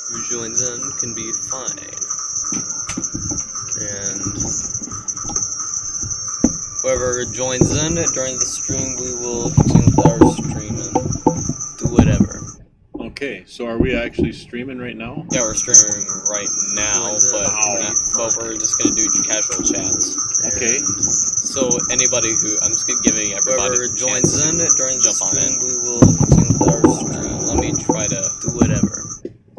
Who joins in can be fine. And whoever joins in during the stream, we will continue with our streaming. Do whatever. Okay, so are we actually streaming right now? Yeah, we're streaming right now, but we're just gonna do casual chats. Okay. So anybody who, I'm just giving everybody whoever joins in during the stream, we will continue with our stream. Let me try to do whatever.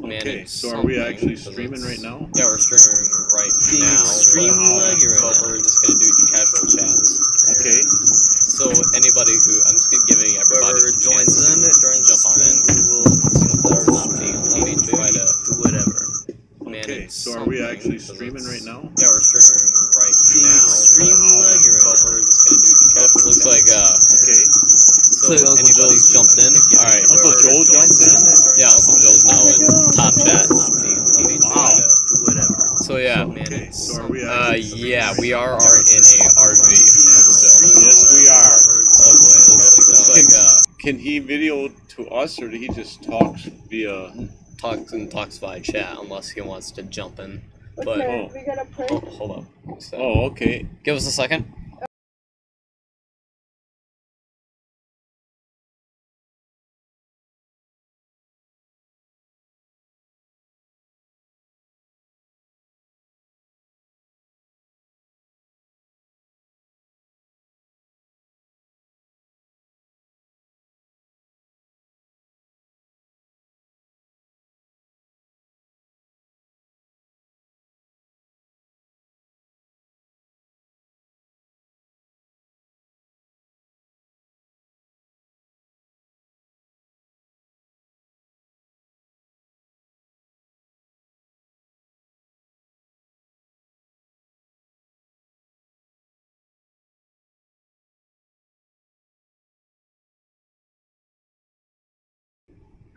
Okay, so are we actually streaming right now? Yeah, we're streaming right now, but we're just gonna do casual chats. Okay. So anybody who, I'm just giving everybody whoever joins in during the stream, we will continue with our stream. Let me try to do whatever. Okay, so are we actually streaming right now? Yeah, we're streaming right now, but we're just gonna do casual. Looks like okay. So Uncle Joe's jumped in. All right, Uncle Joe jumped in. Yeah, Uncle Joe's now in top chat. Wow. So yeah, okay. So are we yeah, we are in a RV. Yes, we are. Oh boy, it looks like Can he video to us, or did he just talk via? Talks via chat, unless he wants to jump in. But oh. We gotta pray. Hold up. So, oh, okay. Give us a second.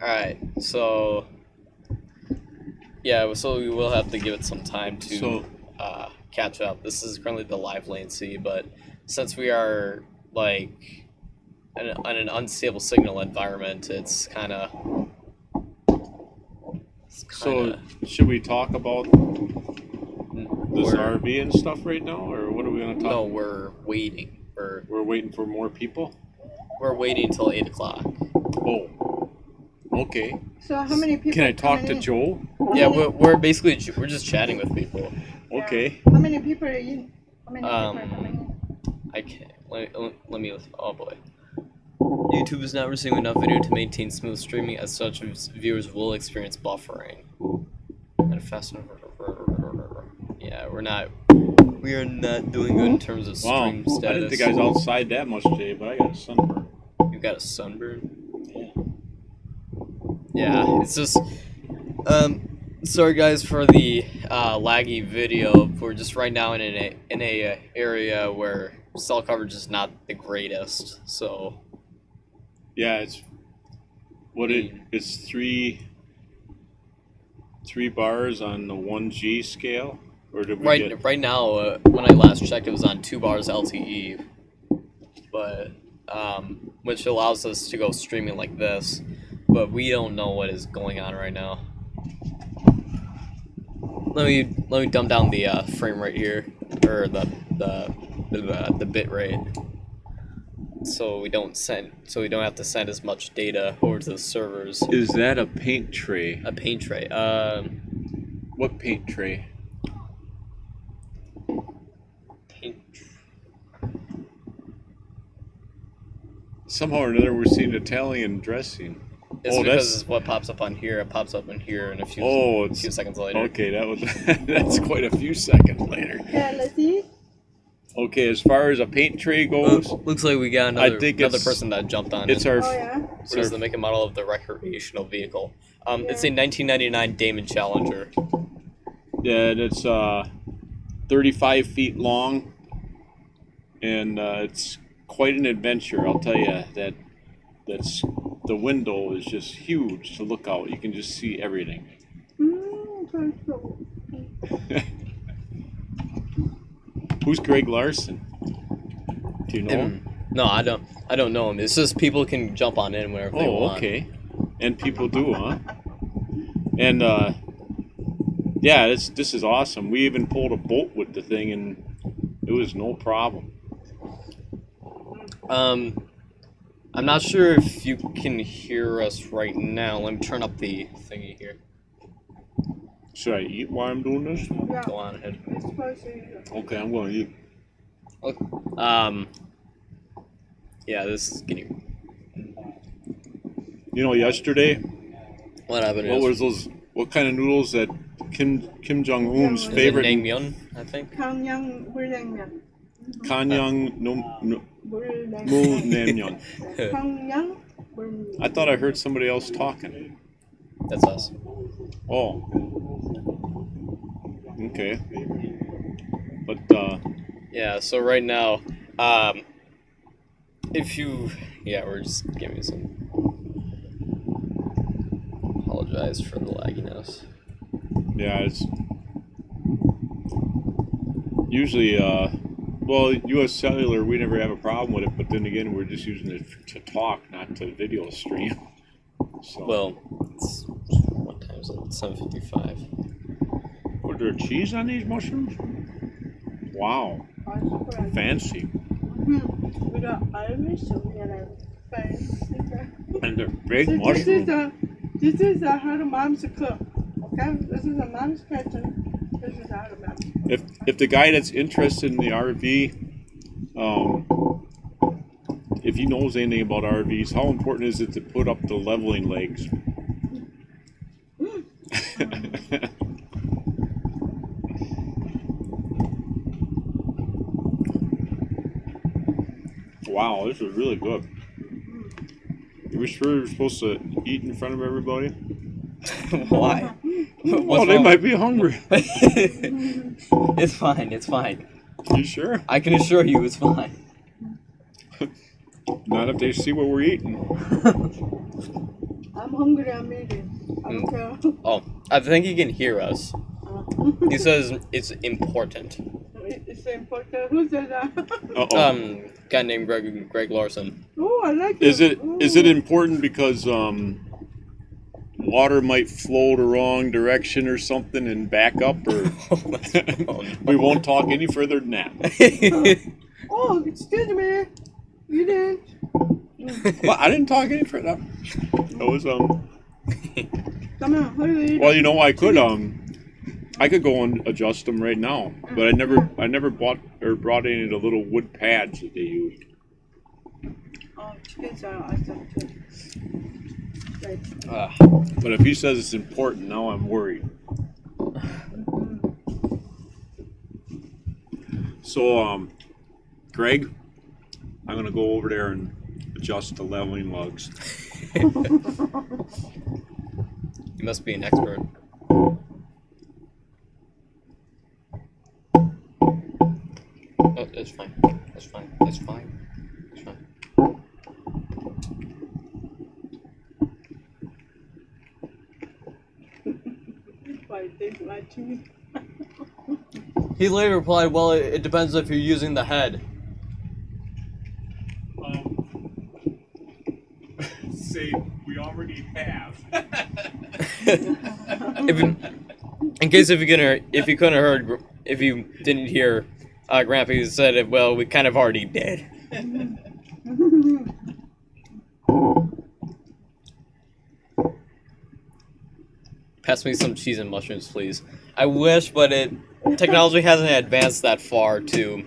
Alright, so yeah, so we will have to give it some time to catch up. This is currently the live latency, but since we are like in an unstable signal environment, it's kind of. So should we talk about this RV and stuff right now, or what are we going to talk? No, we're waiting. We're waiting for more people. We're waiting until 8 o'clock. Oh. Okay. So how many people? Can I talk to Joe? Yeah, we're basically we're just chatting with people. Yeah. Okay. How many people are in? How many people are coming in? I can't. Let me. Oh boy. YouTube is not receiving enough video to maintain smooth streaming. As such, viewers will experience buffering. And fast. Yeah, we are not doing good in terms of stream status. I didn't think I was outside that much today, but I got a sunburn. You got a sunburn? Yeah. Yeah, it's just, sorry guys for the laggy video. We're just right now in a area where cell coverage is not the greatest. So. Yeah, it's it's three bars on the 1G scale, or did we right now? When I last checked, it was on 2 bars LTE, but which allows us to go streaming like this. But we don't know what is going on right now. Let me dumb down the frame rate here, or the bit rate, so we don't have to send as much data over to the servers. Is that a paint tray? A paint tray. What paint tray? Paint. Somehow or another, we're seeing Italian dressing. It's because what pops up on here, it pops up in here in a few seconds later. Okay, that was that's quite a few seconds later. Yeah, let's see. Okay, as far as a paint tray goes, Looks like we got another person that jumped on it's it. our. Oh yeah. What is the make and model of the recreational vehicle? It's a 1999 Damon Challenger. Yeah, and it's 35 feet long, and it's quite an adventure. I'll tell you that. The window is just huge to look out. You can just see everything. Who's Greg Larson? Do you know him? No, I don't know him. It's just people can jump on in whenever they want. Oh, okay. And people do, huh? And yeah, this is awesome. We even pulled a boat with the thing, and it was no problem. I'm not sure if you can hear us right now. Let me turn up the thingy here. Should I eat while I'm doing this? Yeah. Go on ahead. Okay, I'm going to eat. Okay. Yeah, this is getting. You know, yesterday. What happened? What was those? What kind of noodles that Kim Jong Un's favorite? Naengmyeon, I think. Kanyang Burangmyeon. Kanyang Naengmyeon. Kanyang Burangmyeon. I thought I heard somebody else talking. That's us. Oh. Okay. But yeah. So right now, we're just giving some. Apologize for the lagginess. yeah, it's usually well, U.S. Cellular, we never have a problem with it, but then again, we're just using it to talk, not to video stream. So. Well, what time is it? 7:55. Was there cheese on these mushrooms? Wow, fancy. We got Irish, so we got a fancy. And they're big So mushrooms. this is how the moms cook. Okay, this is a mom's kitchen. This is how the moms. If the guy that's interested in the RV, if he knows anything about RVs, how important is it to put up the leveling legs? Wow, this is really good. Are we sure you're supposed to eat in front of everybody? Why? Well, they might be hungry. It's fine. It's fine. You sure? I can assure you, it's fine. Not if they see what we're eating. I'm hungry. I'm eating. I don't care. Oh, I think he can hear us. He says it's important. It's important. Who said that? Uh-oh. Guy named Greg Larson. Oh, I like it. Is it important because water might flow the wrong direction or something and back up, or we won't talk any further than that? Oh, excuse me. You didn't. Well, I didn't talk any further. That was Come on, hurry. Well, you know, I could go and adjust them right now, but I never bought or brought any of the little wood pads that they used. Oh, chickens are awesome too. Right. But if he says it's important, now I'm worried. So, Greg, I'm gonna go over there and adjust the leveling lugs. You must be an expert. Oh, it's fine. It's fine. It's fine. It's fine. Why they lie to me? He later replied, well, it depends if you're using the head. Say we already have. In case if you didn't hear, Grandpa said, well, we kind of already did. Pass me some cheese and mushrooms, please. I wish, but technology hasn't advanced that far to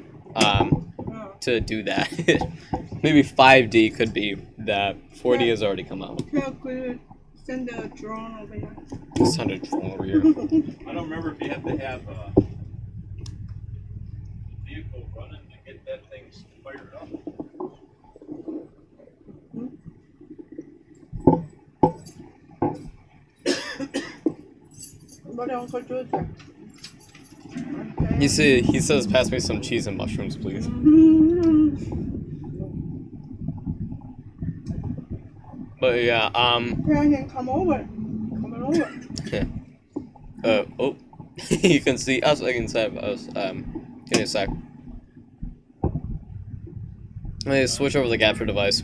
do that. Maybe 5D could be that. 4D has already come out. How could send a drone over here? Send a drone over here. I don't remember if you have to have a vehicle running to get that thing fired up. What Uncle George? Okay. He says, pass me some cheese and mushrooms, please. But yeah, Can come over. Come over. oh, you can see us. I can see us. Give me a sec. Let me switch over the capture device.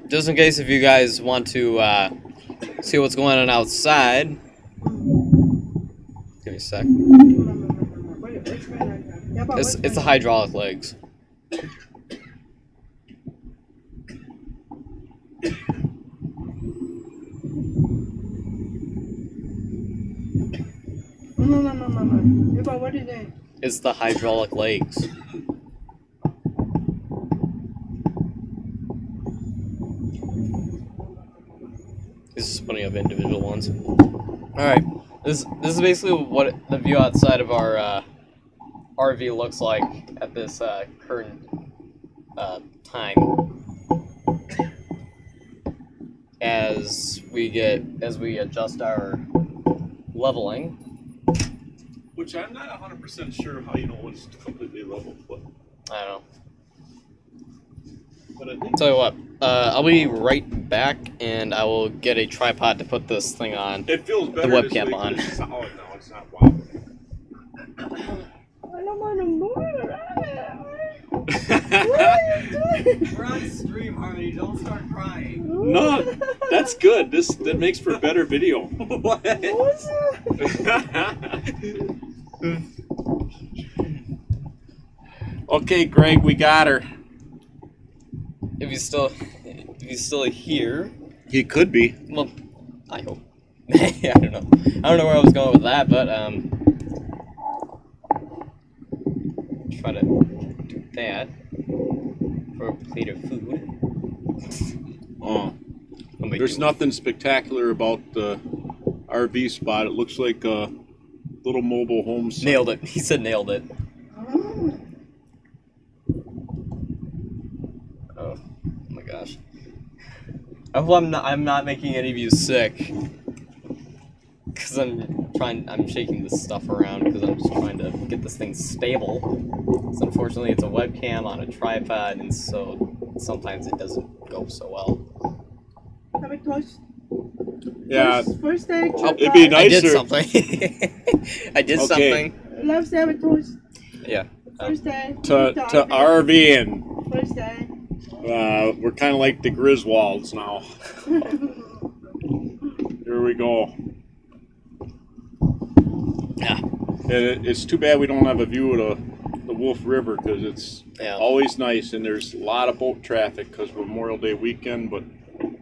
Just in case if you guys want to see what's going on outside. Give me a sec. It's the hydraulic legs. No. What is it? It's the hydraulic legs. This is plenty of individual ones. Alright, this is basically what the view outside of our RV looks like at this current time. As we adjust our leveling. Which I'm not 100% sure how you know it's completely level, but I don't know. But I think Tell you what, I'll be right back, and I will get a tripod to put this thing on. it feels better. The this webcam way, on. 'cause it's solid now. It's not wobbling. I don't want to move. What are you doing? We're on stream, Harmony. Don't start crying. No, that's good. That makes for better video. What? What's that? Okay, Greg, we got her. If he's still here, He could be. well, I hope. I don't know. I don't know where I was going with that, but try to do that for a plate of food. Oh, there's nothing spectacular about the RV spot. It looks like a little mobile home site. Nailed it. He said nailed it. Oh my gosh. I hope I'm not making any of you sick. Cause I'm shaking this stuff around because I'm just trying to get this thing stable. So unfortunately it's a webcam on a tripod, and so sometimes it doesn't go so well. Have a toast. Yeah, First day. it'd be I nicer. did something. I did something. Let's have a toast. Yeah. First day. to RVing. First day. We're kind of like the Griswolds now. Here we go. Yeah. It's too bad we don't have a view of the Wolf River, because it's always nice, and there's a lot of boat traffic because Memorial Day weekend. But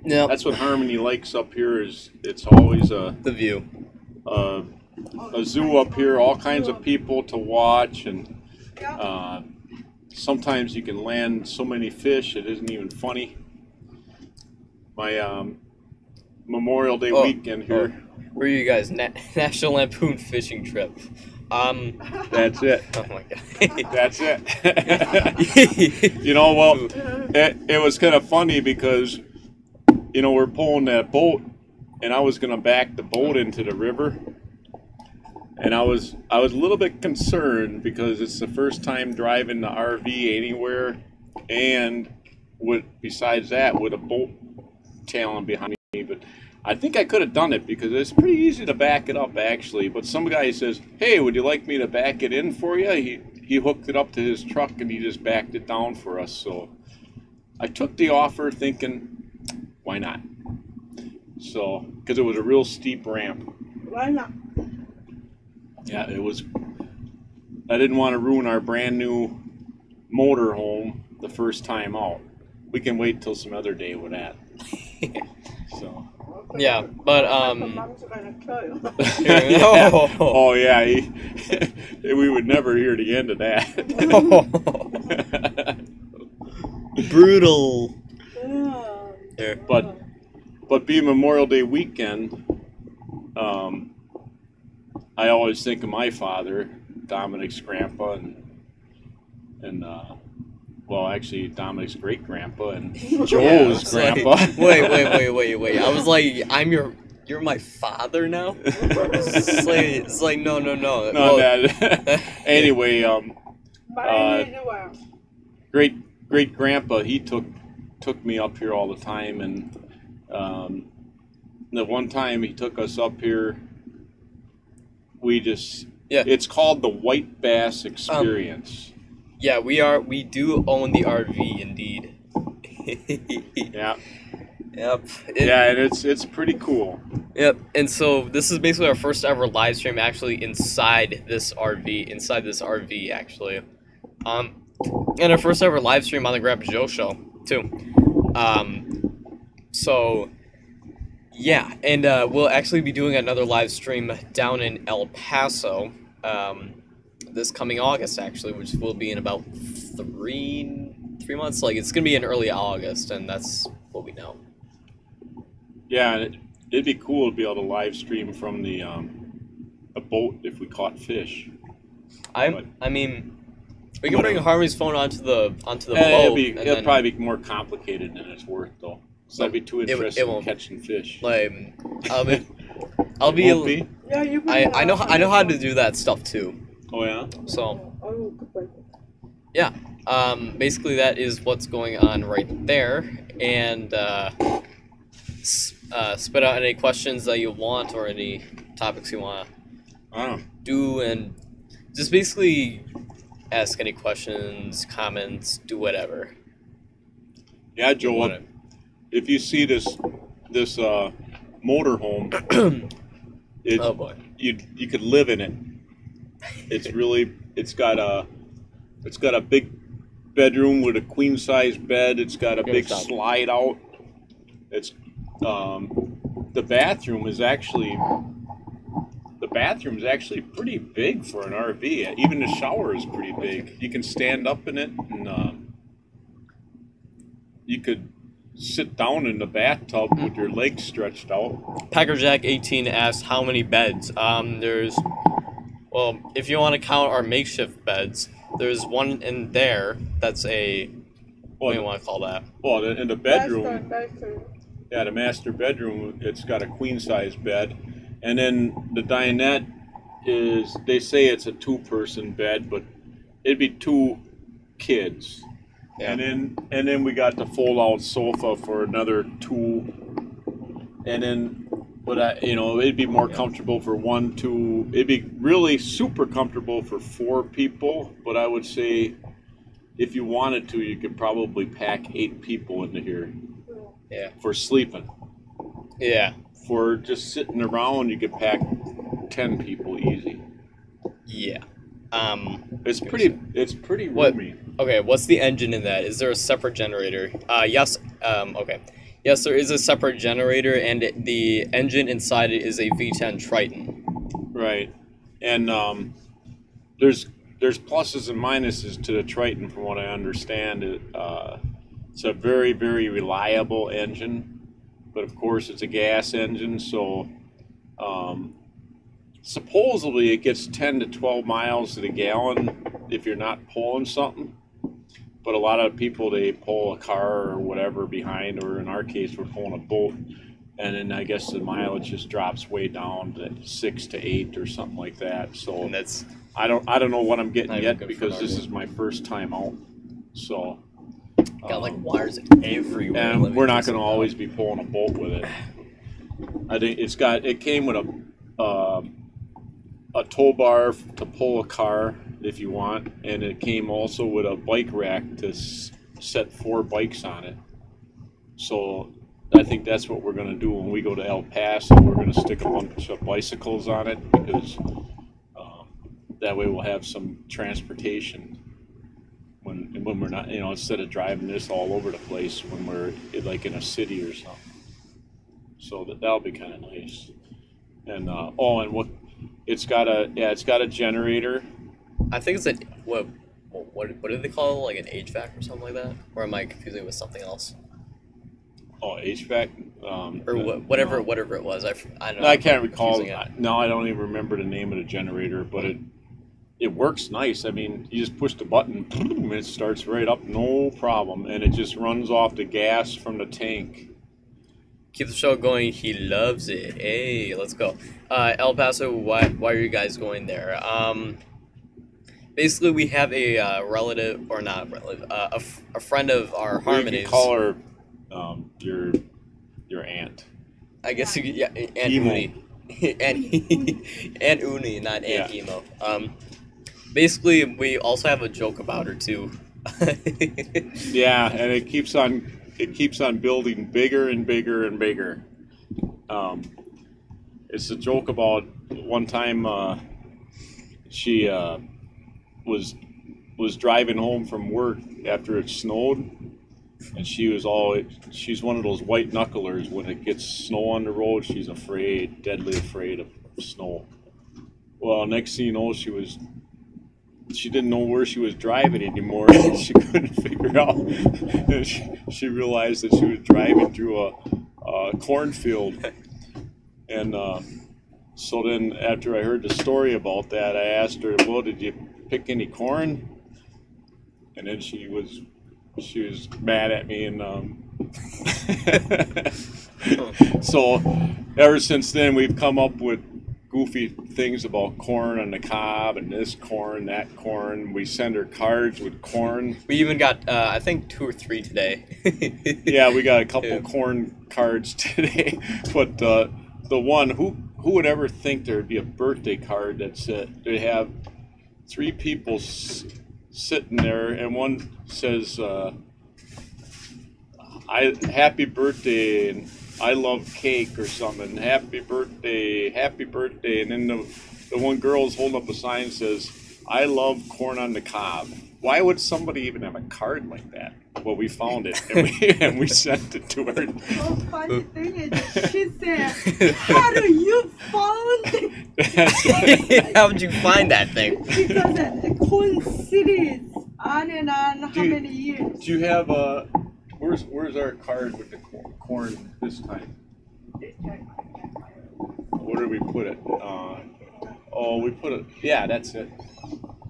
that's what Harmony likes up here, is it's always the view. A zoo up here, all kinds of people to watch, and sometimes you can land so many fish it isn't even funny. My Memorial Day weekend here. Where are you guys? National Lampoon fishing trip. That's it. Oh my god. That's it. You know, well, it was kind of funny because, you know, we're pulling that boat, and I was gonna back the boat into the river, and I was a little bit concerned because it's the first time driving the RV anywhere, and besides that, with a boat tailing behind me, but I think I could have done it because it's pretty easy to back it up, actually. But some guy says, "Hey, would you like me to back it in for you?" He hooked it up to his truck and he just backed it down for us. So I took the offer, thinking, why not? So, because it was a real steep ramp. Why not? Yeah, it was. I didn't want to ruin our brand new motor home the first time out. We can wait till some other day with that. So. Yeah, but Mom's gonna kill you. Yeah. Oh. Oh yeah, we would never hear the end of that. Brutal. Oh, Yeah. But being Memorial Day weekend, I always think of my father, Dominic's grandpa, and well, actually Dominic's great grandpa and Joe's It's grandpa. like, wait. I was like, you're my father now? It's like no. No, Well, Dad. Anyway, but I need to wear. great grandpa, he took me up here all the time, and the one time he took us up here, it's called the White Bass Experience. Yeah, we do own the RV indeed. Yeah. Yep. And it's pretty cool. Yep. And so this is basically our first ever live stream actually inside this RV actually. And our first ever live stream on the Grandpa Joe show too. So yeah, and we'll actually be doing another live stream down in El Paso this coming August actually, which will be in about three months. Like it's gonna be in early August, and that's what we know. Yeah, and it'd be cool to be able to live stream from the a boat if we caught fish. I mean, we can bring Harvey's phone onto the boat. It'll probably be more complicated than it's worth, though. So I'd be too interested in catching fish. Like, I'll be. Won't be? Yeah, you can, I know how to do that stuff too. Oh yeah. So. Yeah. Basically, that is what's going on right there, and spit out any questions that you want or any topics you want to do, and just basically ask any questions, comments, do whatever. Yeah, Joe. If you see this motorhome, oh boy, you could live in it. It's got a big bedroom with a queen size bed. It's got a big slide out. It's the bathroom is actually pretty big for an RV. Even the shower is pretty big. You can stand up in it, and you could sit down in the bathtub with your legs stretched out. Packerjack 18 asked how many beds. Well, if you want to count our makeshift beds, there's one in there that's what do you want to call that? Well, in the bedroom, yeah, the master bedroom, it's got a queen-size bed. And then the dinette they say it's a two-person bed, but it'd be two kids. Yeah. And then we got the fold-out sofa for another two. And then, it'd be more comfortable for one, two. It'd be really super comfortable for four people. But I would say, if you wanted to, you could probably pack 8 people into here. Yeah. For sleeping. Yeah. For just sitting around, you could pack 10 people easy. Yeah. It's pretty roomy. Okay, what's the engine in that? Is there a separate generator? Yes. Okay. Yes, there is a separate generator, and the engine inside it is a V10 Triton. Right. And there's pluses and minuses to the Triton, from what I understand. It's a very, very reliable engine, but of course it's a gas engine, so supposedly it gets 10 to 12 miles to the gallon if you're not pulling something. But a lot of people, they pull a car or whatever behind, or in our case, we're pulling a boat, and then I guess the mileage just drops way down to 6 to 8 or something like that. So and that's I don't know what I'm getting yet, because this is my first time out. So got like wires everywhere. And we're not going to always be pulling a bolt with it. I think it came with a tow bar to pull a car if you want, and it came also with a bike rack to set 4 bikes on it. So I think that's what we're going to do when we go to El Paso. We're going to stick a bunch of bicycles on it, because that way we'll have some transportation when we're not, instead of driving this all over the place when we're like in a city or something. So that'll be kind of nice. And and what it's got a generator. I think it's a what do they call it? Like an HVAC or something like that? Or am I confusing it with something else? Oh, HVAC. Or whatever it was. I don't know. No, I can't recall. Confusing it. No, I don't even remember the name of the generator, but it works nice. I mean, you just push the button, and it starts right up, no problem, and it just runs off the gas from the tank. Keep the show going. He loves it. Hey, let's go. El Paso, why are you guys going there? Basically, we have a relative, or not relative, a friend of our Or you Harmony's. can call her your aunt. I guess you could, yeah, Aunt Emo. Uni. Aunt Uni, not Aunt Yeah. Emo. Basically, we also have a joke about her too. Yeah, and it keeps on building bigger and bigger and bigger. It's a joke about one time she was driving home from work after it snowed, and she's one of those white knucklers. When it gets snow on the road, she's afraid, deadly afraid of snow. Well, next thing you know, she didn't know where she was driving anymore. She couldn't figure out. And she realized that she was driving through a cornfield. And so then after I heard the story about that, I asked her, well, did you pick any corn? And then she was mad at me. And so ever since then, we've come up with goofy things about corn on the cob and this corn, that corn. We send her cards with corn. We even got, I think, 2 or 3 today. Yeah, we got a couple Yeah. corn cards today. But the one, who would ever think there'd be a birthday card that's they have 3 people sitting there, and one says, happy birthday, and I love cake or something. Happy birthday. And then the one girl's holding up a sign that says, I love corn on the cob. Why would somebody even have a card like that? Well, we found it, and we sent it to her. The funny thing is, she said, how do you find it? How'd you find that thing? Because the corn series on and on, how many years? Do you have a... Where's our card with the corn this time? Where did we put it? We put it... Yeah, that's it.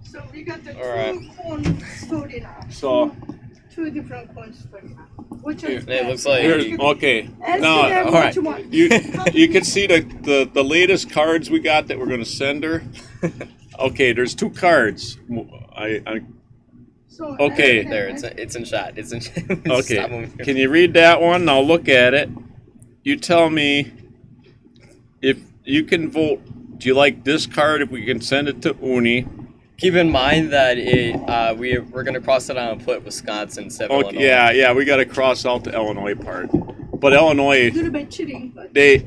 So we got the All right. 2 corn story now. So... 2 different corn story now. Which is It looks like- Okay. Ask Now, them all what right. you want. you can see the latest cards we got that we're going to send her. Okay, there's 2 cards. So Okay. ask them, There, ask it's in shot. It's in shot. Okay. Stop moving. Can you read that one? I'll look at it. You tell me if you can vote. Do you like this card? If we can send it to Uni. Keep in mind that we're gonna cross it out and put Wisconsin instead of Illinois. Yeah, we got to cross out the Illinois part. But Illinois, a little bit cheating, but they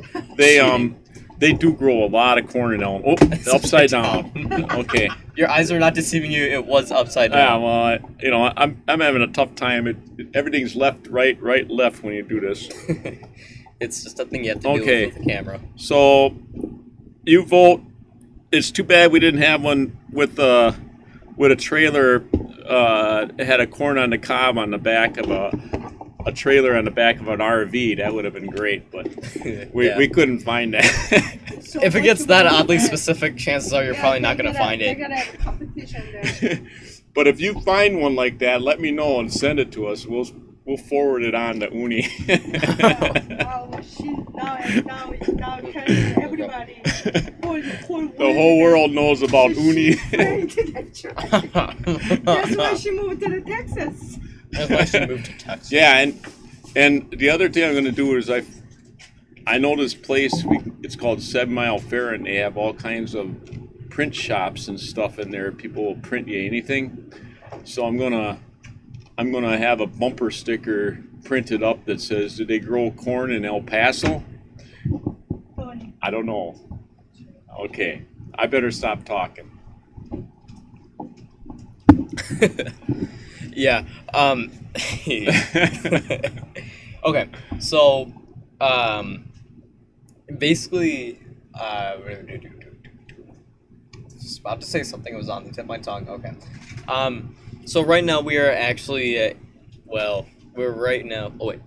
do grow a lot of corn in Illinois. Oh, It's upside upside down. Okay. Your eyes are not deceiving you. It was upside Yeah, down. well, I'm having a tough time. Everything's left, right, left when you do this. It's just a thing you have to do Okay. with the camera. So you vote. It's too bad we didn't have one with a trailer. It had a corn on the cob on the back of a trailer on the back of an RV. That would have been great, but Yeah. we couldn't find that. so If it what gets you that want oddly to- specific, chances are you're Yeah, probably not they're gonna find They're it. gonna have a competition there. But if you find one like that, let me know and send it to us. We'll forward it on to Uni. Wow, she now telling everybody. The whole world knows about Uni. That's why she moved to the Texas. That's why she moved to Texas. Yeah, and the other thing I'm going to do is I know this place. It's called 7 Mile Fair, and they have all kinds of print shops and stuff in there. People will print you anything. So I'm gonna have a bumper sticker printed up that says, "Do they grow corn in El Paso?" I don't know. Okay, I better stop talking. Yeah. Okay. So, basically, just about to say something. It was on the tip of my tongue. Okay. So right now we are actually, we're right now. Oh wait,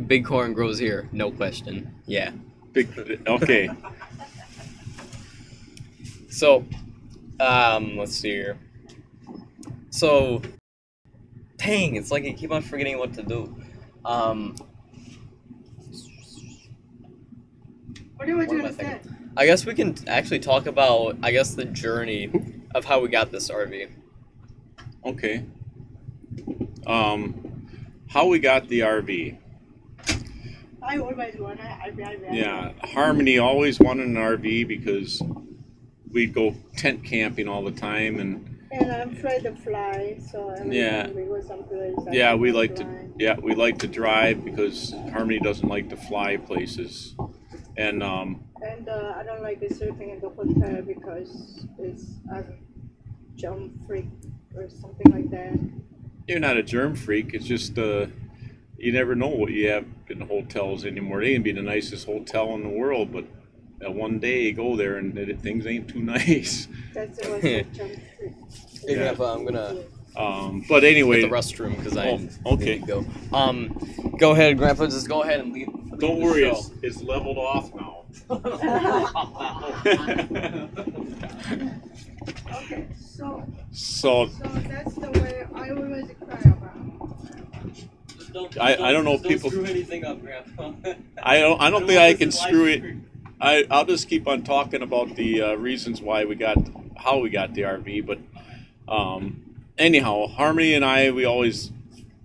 big corn grows here. No question. Yeah. Big. Okay. So, let's see here. So, dang, it's like I keep on forgetting what to do. What do you want What am I to say? thinking? I guess we can actually talk about, the journey of how we got this RV. Okay. How we got the RV. I always want to. Yeah, Harmony always wanted an RV because we'd go tent camping all the time, and I'm afraid to fly, so every time we go someplace. we like to drive because Harmony doesn't like to fly places, and I don't like sleeping in the hotel because it's a jump freak or something like that. you're not a germ freak. It's just you never know what you have in hotels anymore. They can be the nicest hotel in the world, but that one day you go there and things ain't too nice. That's what's a jump freak. Hey, Grandpa, I'm gonna But anyway, hit the restroom because I okay. need to go. Go ahead, Grandpa. Just go ahead and leave. Don't the worry, show. it's leveled off now. Okay, so So that's the way I always cry about. I don't know if people. Screw anything up, Grandpa. I don't think I can screw it. I'll just keep on talking about the reasons how we got the RV. But anyhow, Harmony and I, we always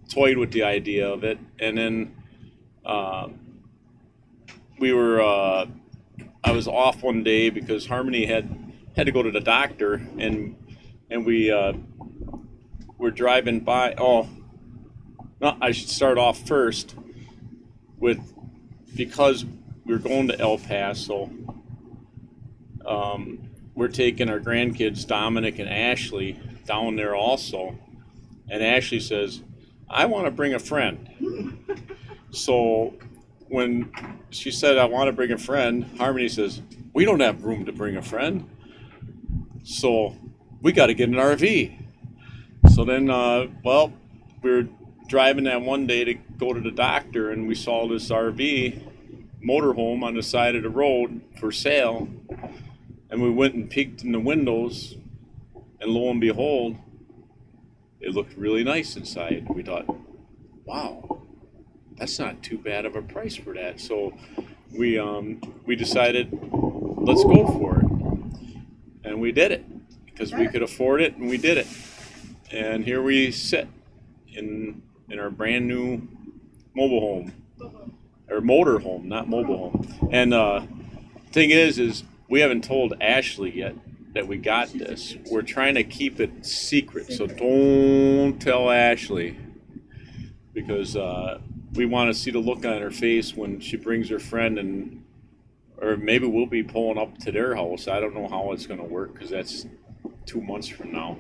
toyed with the idea of it, and then I was off one day because Harmony had to go to the doctor, and we were driving by. Oh, no, I should start off first with because we're going to El Paso. We're taking our grandkids, Dominic and Ashley, down there also. And Ashley says, I want to bring a friend. So when she said, I want to bring a friend, Harmony says, we don't have room to bring a friend. So we got to get an RV. So then, we were driving that one day to go to the doctor, and we saw this RV motorhome on the side of the road for sale, and we went and peeked in the windows, and lo and behold, it looked really nice inside. We thought, wow, that's not too bad of a price for that. So we decided, let's go for it, and we did it because we could afford it, and we did it. And here we sit in our brand new mobile home. Or motor home, not mobile home. And thing is we haven't told Ashley yet that we got this. We're trying to keep it secret, so don't tell Ashley, because we want to see the look on her face when she brings her friend, or maybe we'll be pulling up to their house. I don't know how it's going to work because that's 2 months from now.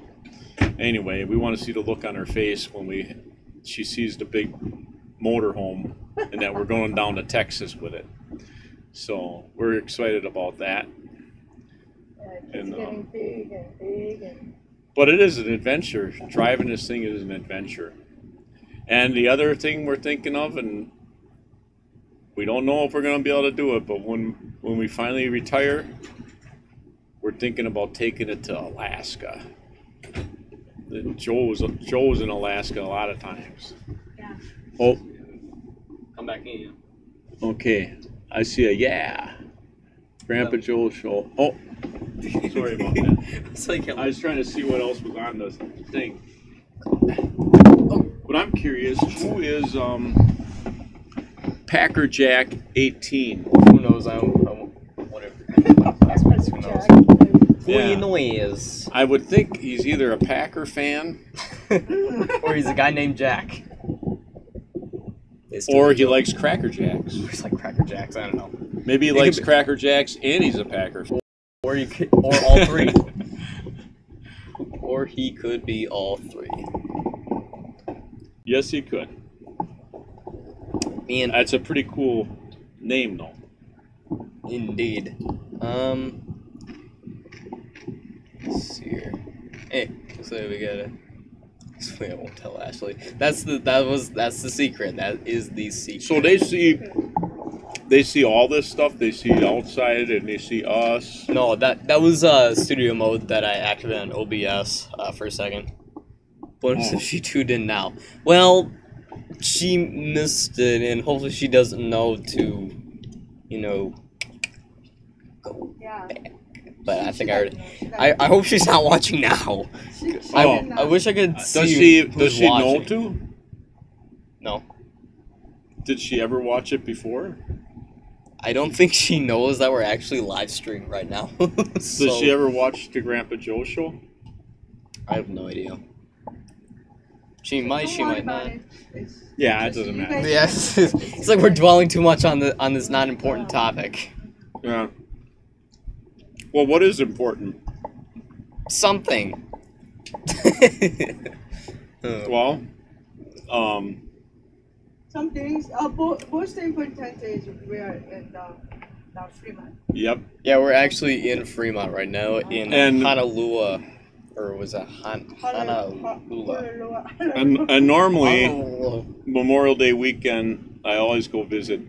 Anyway, we want to see the look on her face when she sees the big motorhome and that we're going down to Texas with it. So we're excited about that. It's getting big and big and. But it is an adventure. Driving this thing is an adventure. And the other thing we're thinking of, and we don't know if we're going to be able to do it, but when we finally retire, we're thinking about taking it to Alaska. Joe was in Alaska a lot of times. Yeah. Oh, Come back in. okay. I see a yeah. Grandpa Joe's show. Oh, sorry about that. It's like I was trying to see what else was on the thing. But I'm curious, who is Packer Jack 18? who knows? I whatever. That's what who knows. Who Yeah. he knows. I would think he's either a Packer fan Or he's a guy named Jack. or he likes Cracker Jacks. He's like Cracker Jacks. I don't know. Maybe he It could likes be- Cracker Jacks and he's a Packer fan. Or all three. Or he could be all three. Yes, he could. Me and That's a pretty cool name, though. Indeed. Let's see here. Hey, so we gotta. Wait, I won't tell Ashley. That's the secret. That is the secret. So they see all this stuff. They see outside and they see us. No, that was studio mode that I activated on OBS for a second. But if she tuned in now, well, she missed it, and hopefully she doesn't know to, go Yeah. back. But I think I already. I hope she's not watching now. I wish I could see. Does she know to? No. Did she ever watch it before? I don't think she knows that we're actually live streaming right now. So, Does she ever watch the Grandpa Joe show? I have no idea. She might. She might not. Yeah, it doesn't matter. Yeah, it's like we're dwelling too much on this non-important topic. Yeah. Well, what is important? Something. Well, some things. Most important is we are in the Fremont. Yep. Yeah, we're actually in Fremont right now, in Honolulu, or was it Honolulu? And normally, Honolulu. Memorial Day weekend, I always go visit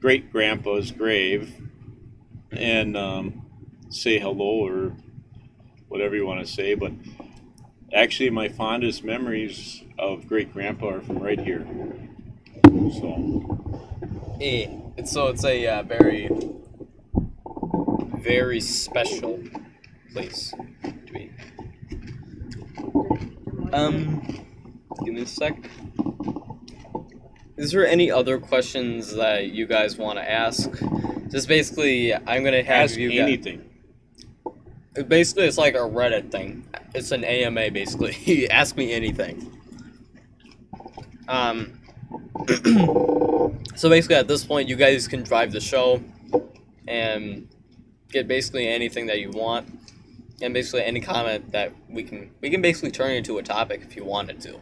Great Grandpa's grave and say hello or whatever you want to say. But actually, my fondest memories of Great Grandpa are from right here. So. It's a very, very special place to be. Give me a sec. Is there any other questions that you guys want to ask? Just basically, I'm gonna have Ask you anything. Basically, it's like a Reddit thing. It's an AMA, basically. Ask me anything. So basically, at this point, you guys can drive the show and get basically anything that you want, and basically any comment that we can basically turn into a topic if you wanted to.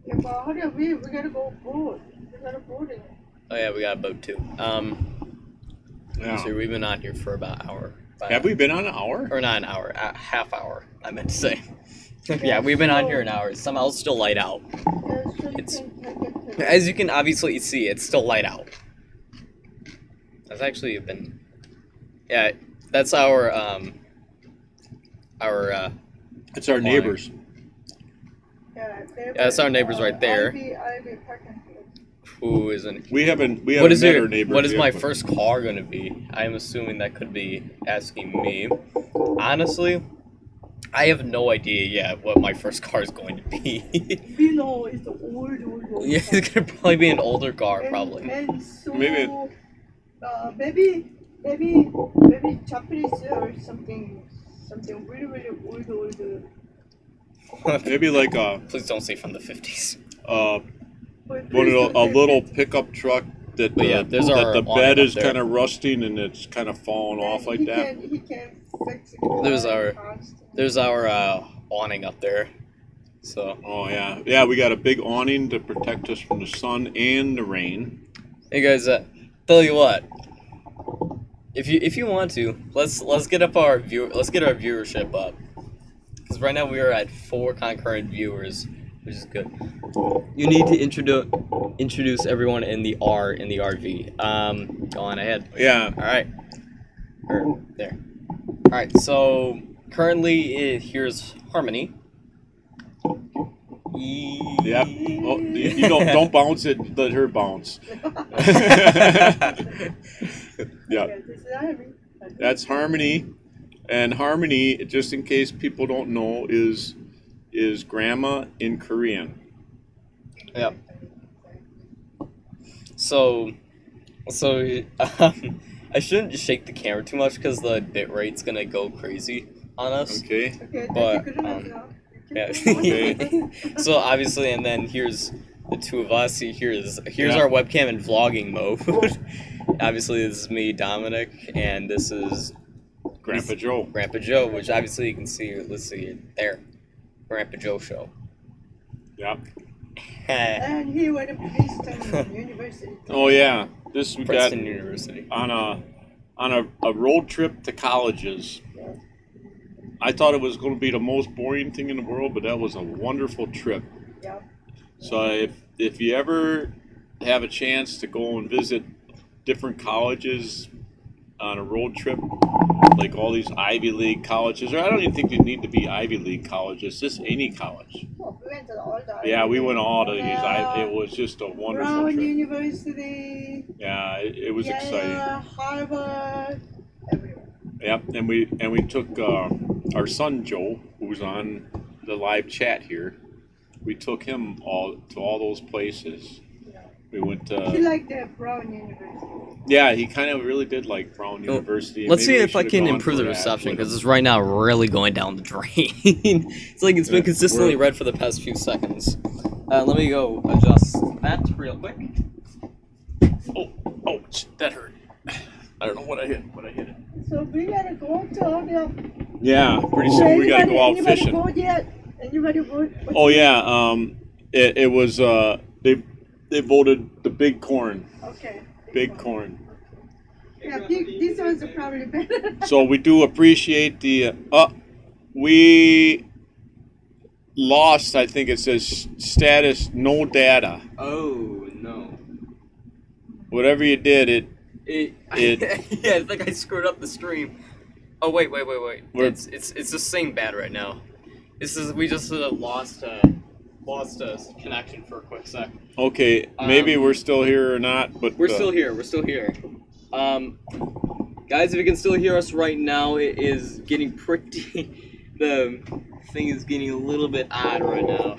Yeah, but hurry up, we gotta go board. We gotta board it. Oh yeah, we got a boat too. Yeah. So we've been on here for about an hour. Have we been on an hour? Or not an hour, a half hour, I meant to say. Yeah, we've been on here an hour. Somehow it's still light out. Yeah, so you It's- can take it to As you can obviously see, it's still light out. That's actually been... Yeah, that's our It's our neighbors. yeah, that's our neighbors right there. Ivy parking. who is an... We haven't What met is our your, neighbors what is yet, my but- first car going to be? I'm assuming that could be asking me. Honestly, I have no idea yet what my first car is going to be. You know, it's the old. Yeah, it's going to probably be an older car, probably. And so, Maybe- maybe Japanese or something really old. Maybe like Please don't say from the 50s. a little pickup truck that But yeah, there's our that the awning bed up is there. kind of rusting and it's kind of falling off like that. He can fix it. There's our awning up there. So, Oh yeah, we got a big awning to protect us from the sun and the rain. hey guys, tell you what. If you want to, let's get up our viewership up. Because right now we are at 4 concurrent viewers, which is good. You need to introduce everyone in the RV. Go on ahead. Yeah, All right. There. All right. So currently, here's Harmony. yep. Oh, you don't bounce it. Let her bounce. Yeah, that's Harmony, and Harmony, just in case people don't know, is grandma in Korean. Yep. So, I shouldn't shake the camera too much because the bit rate's gonna go crazy on us. Okay. But, Yeah. Okay. So obviously, and then here's the two of us. Here's Yeah. our webcam in vlogging mode. Obviously, this is me, Dominic, and this is Grandpa Joe. Grandpa Joe, which obviously you can see. Let's see it there, Grandpa Joe show. Yep. And he went to Princeton University. Oh yeah. This we Princeton got University. on a road trip to colleges. Yeah. I thought it was going to be the most boring thing in the world, but that was a wonderful trip. Yep. So if you ever have a chance to go and visit different colleges on a road trip, like all these Ivy League colleges, or I don't even think they need to be Ivy League colleges, just any college. Oh, we went to all the. Yeah, we went all to these. Yeah. It was just a wonderful Brown trip. University. Yeah, it was Yale, exciting. Harvard, everywhere. Yep, and we took our son Joe, who's on the live chat here. We took him to all those places. Yeah. We went He to. liked the Brown University. Yeah, he kind of really did like Brown University. Let's see Maybe we if I should've can gone improve for the that reception with because him. it's right now really going down the drain. It's like it's been Yeah, consistently we're- red for the past few seconds. Let me go adjust that real quick. Oh, that hurt. I don't know what I hit. It. So we gotta go to all the. Yeah, pretty soon we gotta go out anybody fishing. vote yet? Anybody vote? Oh yeah, it was they voted the big corn. Okay. Big corn. Yeah, these ones are probably better. So we do appreciate the. We lost. I think it says status no data. Oh no! Whatever you did, it. Yeah, I think I screwed up the stream. Oh wait. We're- It's just saying bad right now. We just lost connection for a quick sec. Okay, maybe we're still here or not, but We're still here. Guys, if you can still hear us right now, it is getting pretty. The thing is getting a little bit odd right now.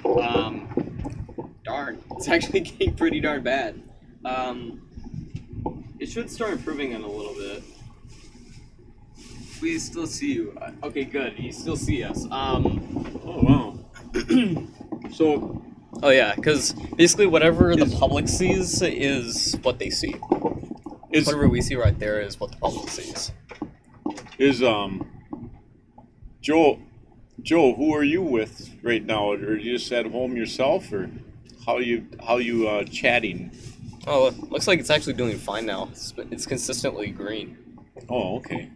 Darn, it's actually getting pretty darn bad. It should start improving in a little bit. We still see you. Okay, good. You still see us. Oh wow. So. Oh yeah, because basically whatever the public sees is what they see. Whatever we see right there is what the public sees. Is Joe, who are you with right now? Are you just at home yourself, or how you chatting? Oh, looks like it's actually doing fine now. It's consistently green. Oh, okay.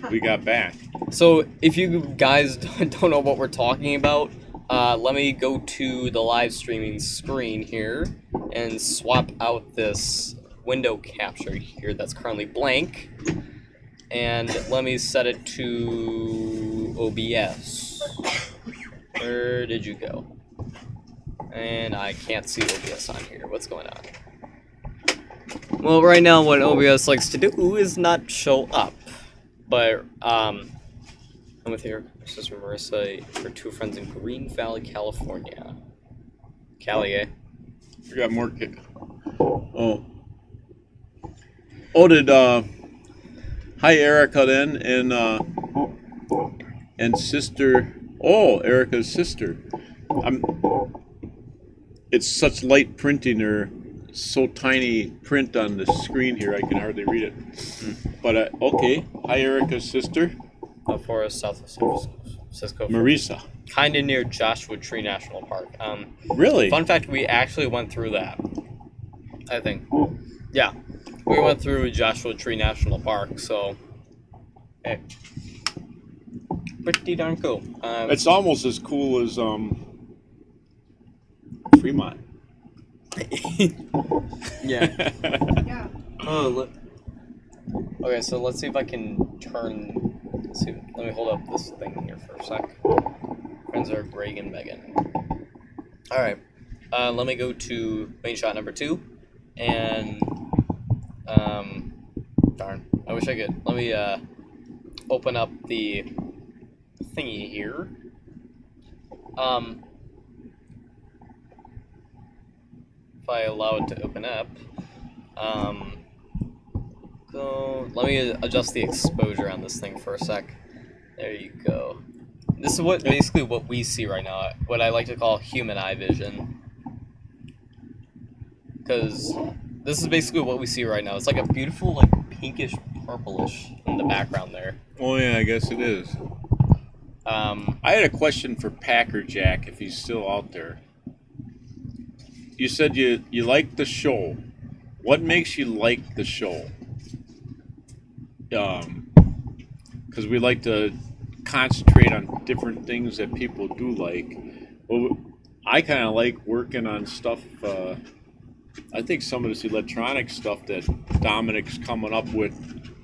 We got back. So if you guys don't know what we're talking about, let me go to the live streaming screen here and swap out this window capture here that's currently blank. And let me set it to OBS. Where did you go? And I can't see OBS on here. What's going on? Well, right now what OBS likes to do is not show up. But, I'm with her sister Marissa, her two friends in Green Valley, California. Cali, eh? We got more. Oh, did hi Erica then and sister. Oh, Erica's sister. It's such light printing or so tiny print on the screen here I can hardly read it. But okay, hi Erica's sister. Forest, south of San Francisco. Marisa. Kind of near Joshua Tree National Park. Really? Fun fact, we actually went through that. I think. Yeah. We went through Joshua Tree National Park, so... Hey. Pretty darn cool. It's almost as cool as Fremont. Yeah. Yeah. Oh, look. Okay, so let's see if I can turn... Let's see. Let me hold up this thing here for a sec. Friends are Greg and Megan. Alright. Let me go to main shot number 2. And... Darn. I wish I could. Let me, open up the thingy here. If I allow it to open up. So let me adjust the exposure on this thing for a sec. There you go. This is basically what we see right now. What I like to call human eye vision. Because this is basically what we see right now. It's like a beautiful, like pinkish, purplish in the background there. Oh yeah, I guess it is. I had a question for Packer Jack, if he's still out there. You said you liked the show. what makes you like the show? Because we like to concentrate on different things that people do like. Well, I kind of like working on stuff. I think some of this electronic stuff that Dominic's coming up with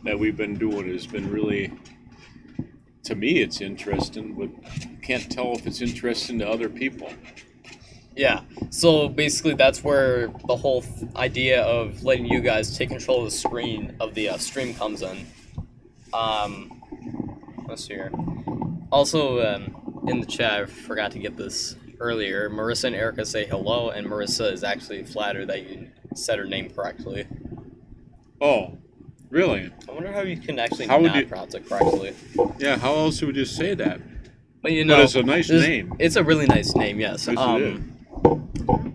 that we've been doing has been really, to me, it's interesting, but can't tell if it's interesting to other people. Yeah, so basically that's where the whole idea of letting you guys take control of the screen of the stream comes in. Let's see here. Also, in the chat, I forgot to get this earlier. Marissa and Erica say hello, and Marissa is actually flattered that you said her name correctly. Oh, really? I wonder how you can actually How would not you- pronounce it correctly. Yeah, how else would you say that? But you know, But it's a nice name. It's a really nice name, yes. Yes, it is.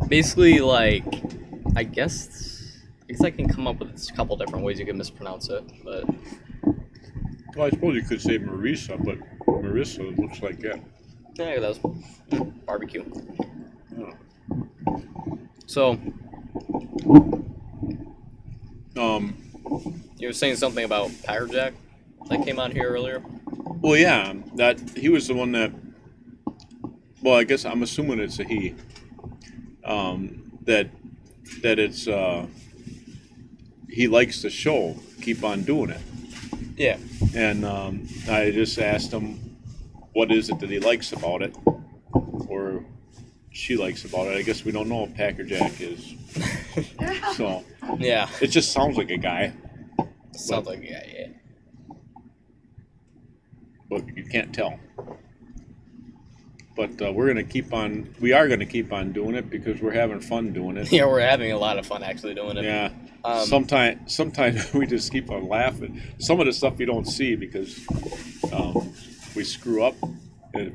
Basically, like, I guess I can come up with a couple different ways you can mispronounce it, but Well, I suppose you could say Marissa, but Marissa looks like that. yeah, that was barbecue. Oh. So Um, you were saying something about Packerjack that came out here earlier. well, yeah, that he was the one that. Well, I guess I'm assuming it's a he. That it's he likes the show. Keep on doing it. Yeah. And I just asked him, what is it that he likes about it, or she likes about it. I guess we don't know what Packerjack is. So Yeah. it just sounds like a guy, Sounds like yeah. but you can't tell. But we're gonna keep on. We are gonna keep on doing it because we're having fun doing it. Yeah, we're having a lot of fun actually doing it. Yeah. Um, Sometimes we just keep on laughing. Some of the stuff you don't see because we screw up,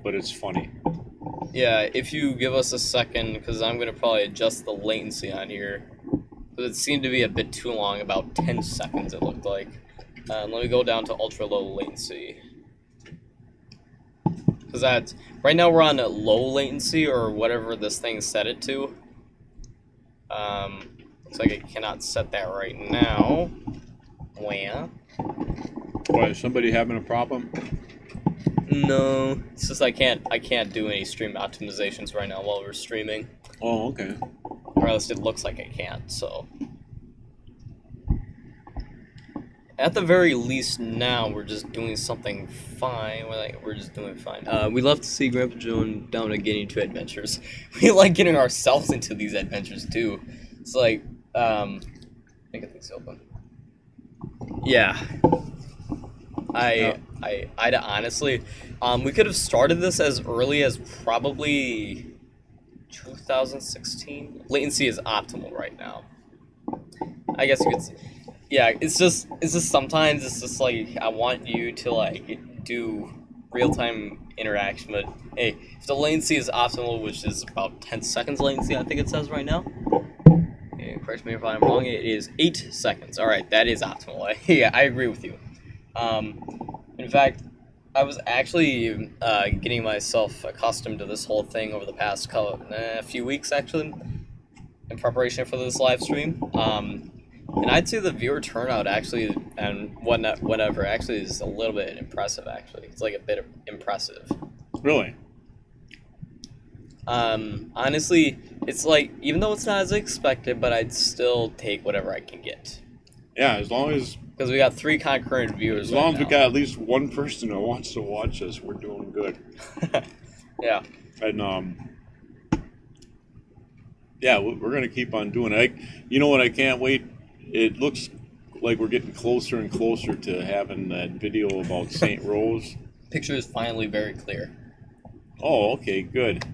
but it's funny. Yeah, if you give us a second, because I'm going to probably adjust the latency on here. Because it seemed to be a bit too long, about 10 seconds it looked like. Let me go down to ultra low latency. Because that's, right now we're on a low latency, or whatever this thing set it to. Looks like I cannot set that right now. Where? Why, is somebody having a problem? No, it's just I can't do any stream optimizations right now while we're streaming. Oh, okay. Or else it looks like I can't, so. At the very least now, we're just doing something fine. We're just doing fine. We love to see Grandpa Joe down to getting into adventures. We like getting ourselves into these adventures too. It's like, make things open. Yeah. I'd honestly, we could have started this as early as probably 2016. Latency is optimal right now. I guess you could. Yeah, it's just sometimes it's just like I want you to like do real-time interaction, but hey, if the latency is optimal, which is about 10 seconds latency, I think it says right now. Okay, correct me if I'm wrong. It is 8 seconds. All right, that is optimal. Yeah, I agree with you. In fact, I was actually getting myself accustomed to this whole thing over the past few weeks, actually, in preparation for this live stream. And I'd say the viewer turnout actually, and whatever, actually is a little bit impressive, actually. It's like a bit impressive. Really? Honestly, it's like, even though it's not as expected, but I'd still take whatever I can get. Yeah, as long as Because we got 3 concurrent viewers as long right as we got at least one person that wants to watch us, we're doing good. now. Yeah. And yeah, we're gonna keep on doing it. You know what? I can't wait. It looks like we're getting closer and closer to having that video about St. Rose. Picture is finally very clear. Oh, okay, good.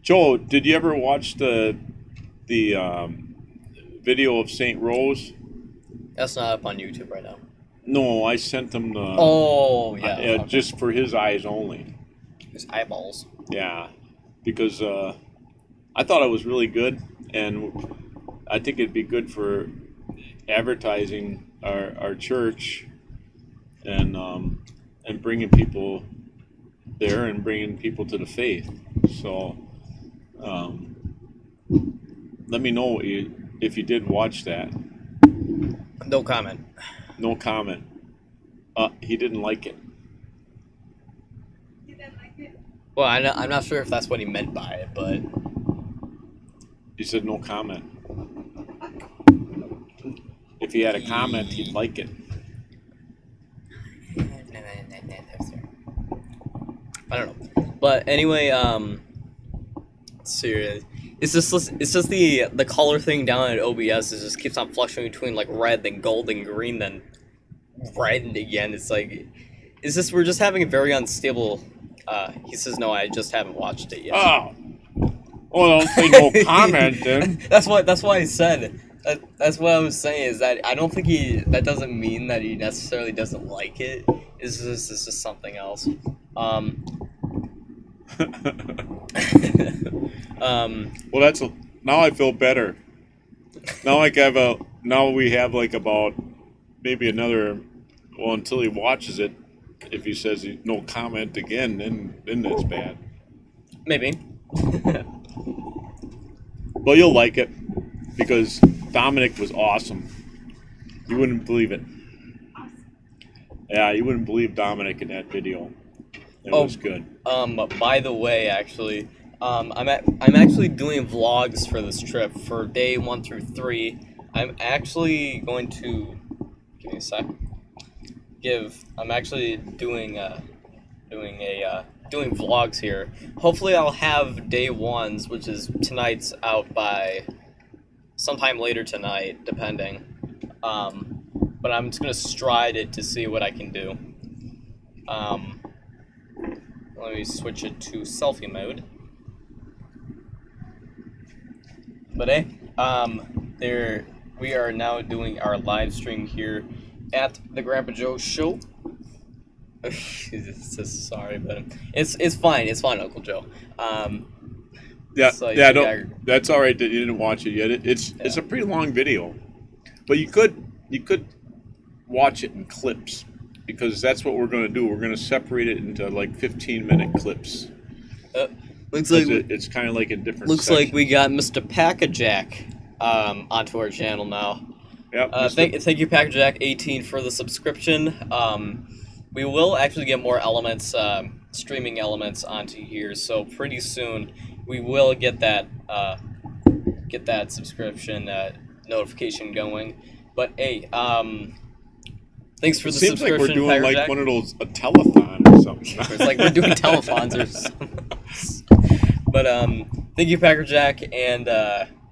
Joe, did you ever watch the video of St. Rose? That's not up on YouTube right now. No, I sent him the. Oh, yeah. Okay. Just for his eyes only. His eyeballs. Yeah, because I thought it was really good, and I think it'd be good for advertising our church and bringing people there and bringing people to the faith. So let me know what you if you did watch that. No comment. No comment. He didn't like it. Well, I'm not sure if that's what he meant by it, but He said no comment. If he had a comment, he'd like it. I don't know. But anyway, seriously, it's just the color thing down at OBS. It just keeps on fluctuating between like red, then gold, then green, then red again. It's like, we're just having a very unstable. He says no, I just haven't watched it yet. Oh, well, don't say no comment then. That's why I said. That's what I was saying, is that I don't think that doesn't mean that he necessarily doesn't like it. It's just something else. Well, now I feel better. Now we have like about maybe another, well, until he watches it. If he says no comment again, then that's bad. Maybe. Well, you'll like it because Dominic was awesome. You wouldn't believe it. Yeah, you wouldn't believe Dominic in that video. It was good. By the way, actually, I'm actually doing vlogs for this trip for day 1 through 3. I'm actually going to give me a sec. I'm actually doing vlogs here. Hopefully, I'll have day 1s, which is tonight's, out by sometime later tonight, depending. But I'm just gonna stride it to see what I can do. Let me switch it to selfie mode. But hey, we are now doing our live stream here at the Grandpa Joe Show. Sorry, but it's fine. It's fine, Uncle Joe. That's all right that you didn't watch it yet. It's a pretty long video, but you could watch it in clips, because that's what we're going to do. We're going to separate it into like 15-minute clips. Looks like it's kind of like a different. Looks section. like we got Mr. Packajack onto our channel now. Yep. Thank you, Packajack18, for the subscription. We will actually get more elements, streaming elements onto here. So pretty soon we will get that subscription notification going. But hey, thanks for the subscription. Seems like we're doing Packerjack. like one of those a telethon or something. It's like we're doing telethons or something. But thank you, Packerjack, and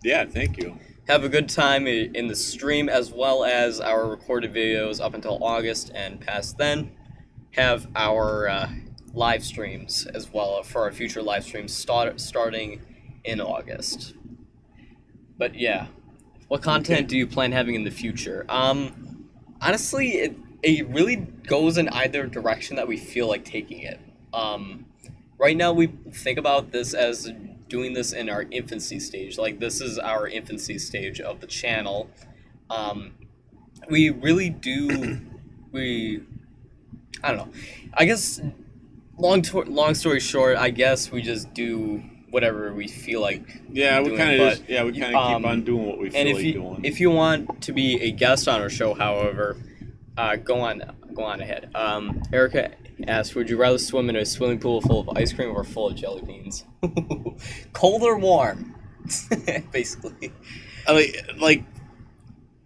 yeah, thank you. Have a good time in the stream, as well as our recorded videos up until August, and past then have our live streams as well for our future live streams starting in August. But yeah, what content do you plan having in the future? Honestly, it really goes in either direction that we feel like taking it. Right now we think about this as doing this in our infancy stage. Like, this is our infancy stage of the channel. We really do, I don't know. I guess, long story short, I guess we just do whatever we feel like. Yeah, we kind of keep on doing what we feel like doing. doing. If you want to be a guest on our show, however, go on ahead. Erica asked, would you rather swim in a swimming pool full of ice cream or full of jelly beans? Cold or warm? Basically. Like,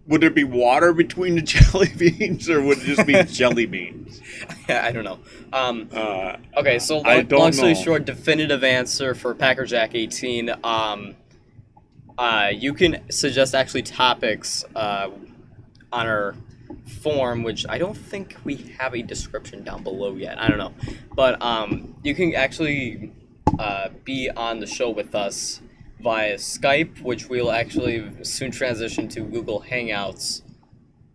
would there be water between the jelly beans, or would it just be jelly beans? I don't know. Okay, so long story short, definitive answer for Packerjack18. You can suggest actually topics on our form, which I don't think we have a description down below yet. I don't know, but you can actually be on the show with us via Skype, which we'll actually soon transition to Google Hangouts.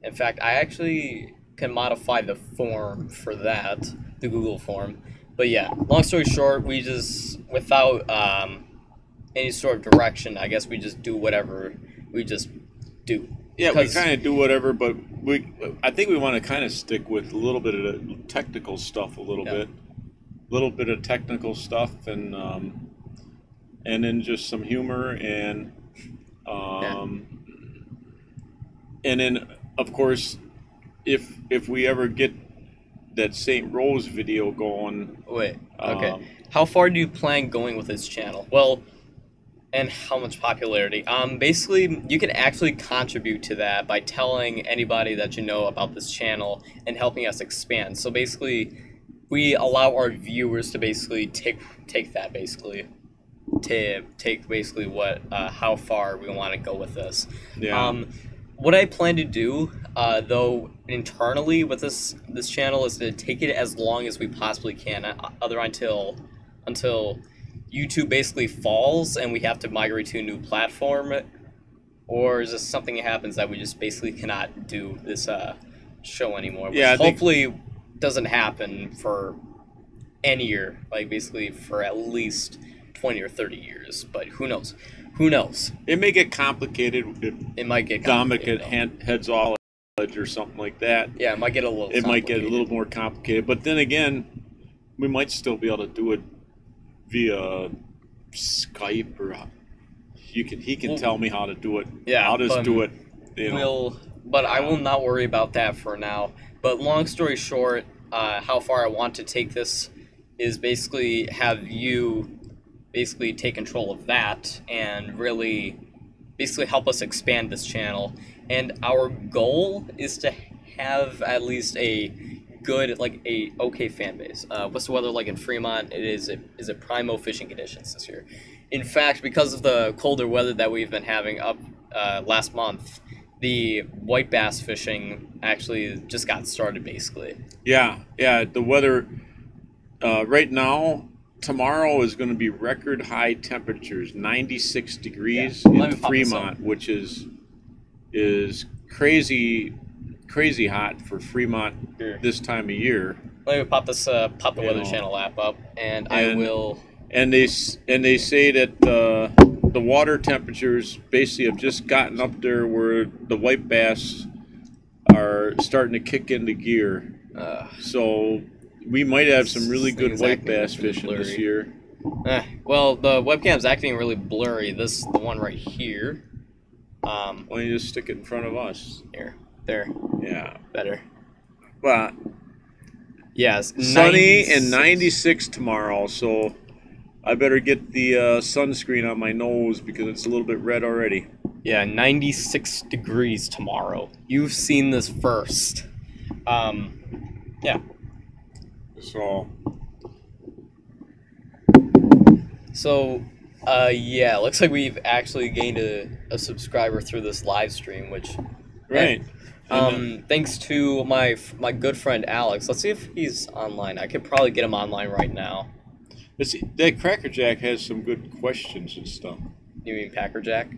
In fact, I actually can modify the form for that, the Google form. But yeah, long story short, we just, without any sort of direction, I guess we just do whatever we just do. Yeah, we kind of do whatever, but I think we want to kind of stick with a little bit of the technical stuff, a little bit of technical stuff, and then just some humor and and then of course, if we ever get that St. Rose video going, Wait, okay. um, How far do you plan going with this channel? Well, and how much popularity? Basically, you can actually contribute to that by telling anybody that you know about this channel and helping us expand. So basically, we allow our viewers to basically take that basically to take basically what how far we want to go with this. yeah, What I plan to do, though, internally with this channel is to take it as long as we possibly can, until YouTube basically falls and we have to migrate to a new platform, or is this something that happens that we just basically cannot do this show anymore? Which Yeah, I think- hopefully doesn't happen for any year, like basically for at least 20 or 30 years, but who knows? Who knows? it may get complicated if It might get Dominic complicated, though. heads all or something like that. Yeah, it might get a little. It might get a complicated. little more complicated, but then again, we might still be able to do it via Skype, or he can Well, tell me how to do it. yeah, I'll just but do it. You know. But I will not worry about that for now. But long story short, how far I want to take this is basically have you basically take control of that and really basically help us expand this channel. And our goal is to have at least a good, like a okay fan base. What's the weather like in Fremont? Is it primo fishing conditions this year? In fact, because of the colder weather that we've been having up last month, the white bass fishing actually just got started basically. Yeah, the weather right now, tomorrow is going to be record high temperatures, 96 degrees Yeah. Let in me pop this Fremont, which is crazy hot for Fremont Here. this time of year. Let me pop this pop the You Weather know. Channel app up, and I And- will. And they say that the water temperatures basically have just gotten up there where the white bass are starting to kick into gear. So we might have some really This good thing's white acting bass really fishing this blurry. year. Well, the webcam's acting really blurry. The one right here. Why don't you just stick it in front of us? There, Yeah. better. Well, Yes, sunny 96. and 96 tomorrow, so I better get the sunscreen on my nose because it's a little bit red already. Yeah, 96 degrees tomorrow. You've seen this first. Yeah. So, Yeah, looks like we've actually gained a subscriber through this live stream, which right. thanks to my good friend Alex. Let's see if he's online. I could probably get him online right now. Let's see, that Cracker Jack has some good questions and stuff. You mean Packer Jack?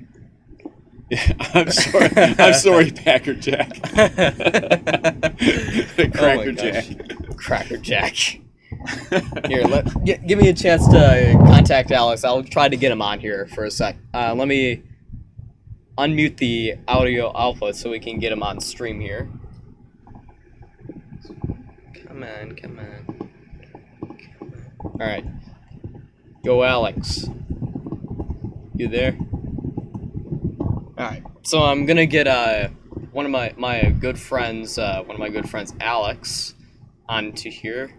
Yeah, I'm sorry, Packer Jack. Cracker Jack. Cracker Jack. Here, give me a chance to contact Alex. I'll try to get him on here for a sec. Let me unmute the audio output so we can get him on stream here. Come on. All right. Go, Alex. You there? All right. So I'm gonna get one of my good friends, Alex, onto here.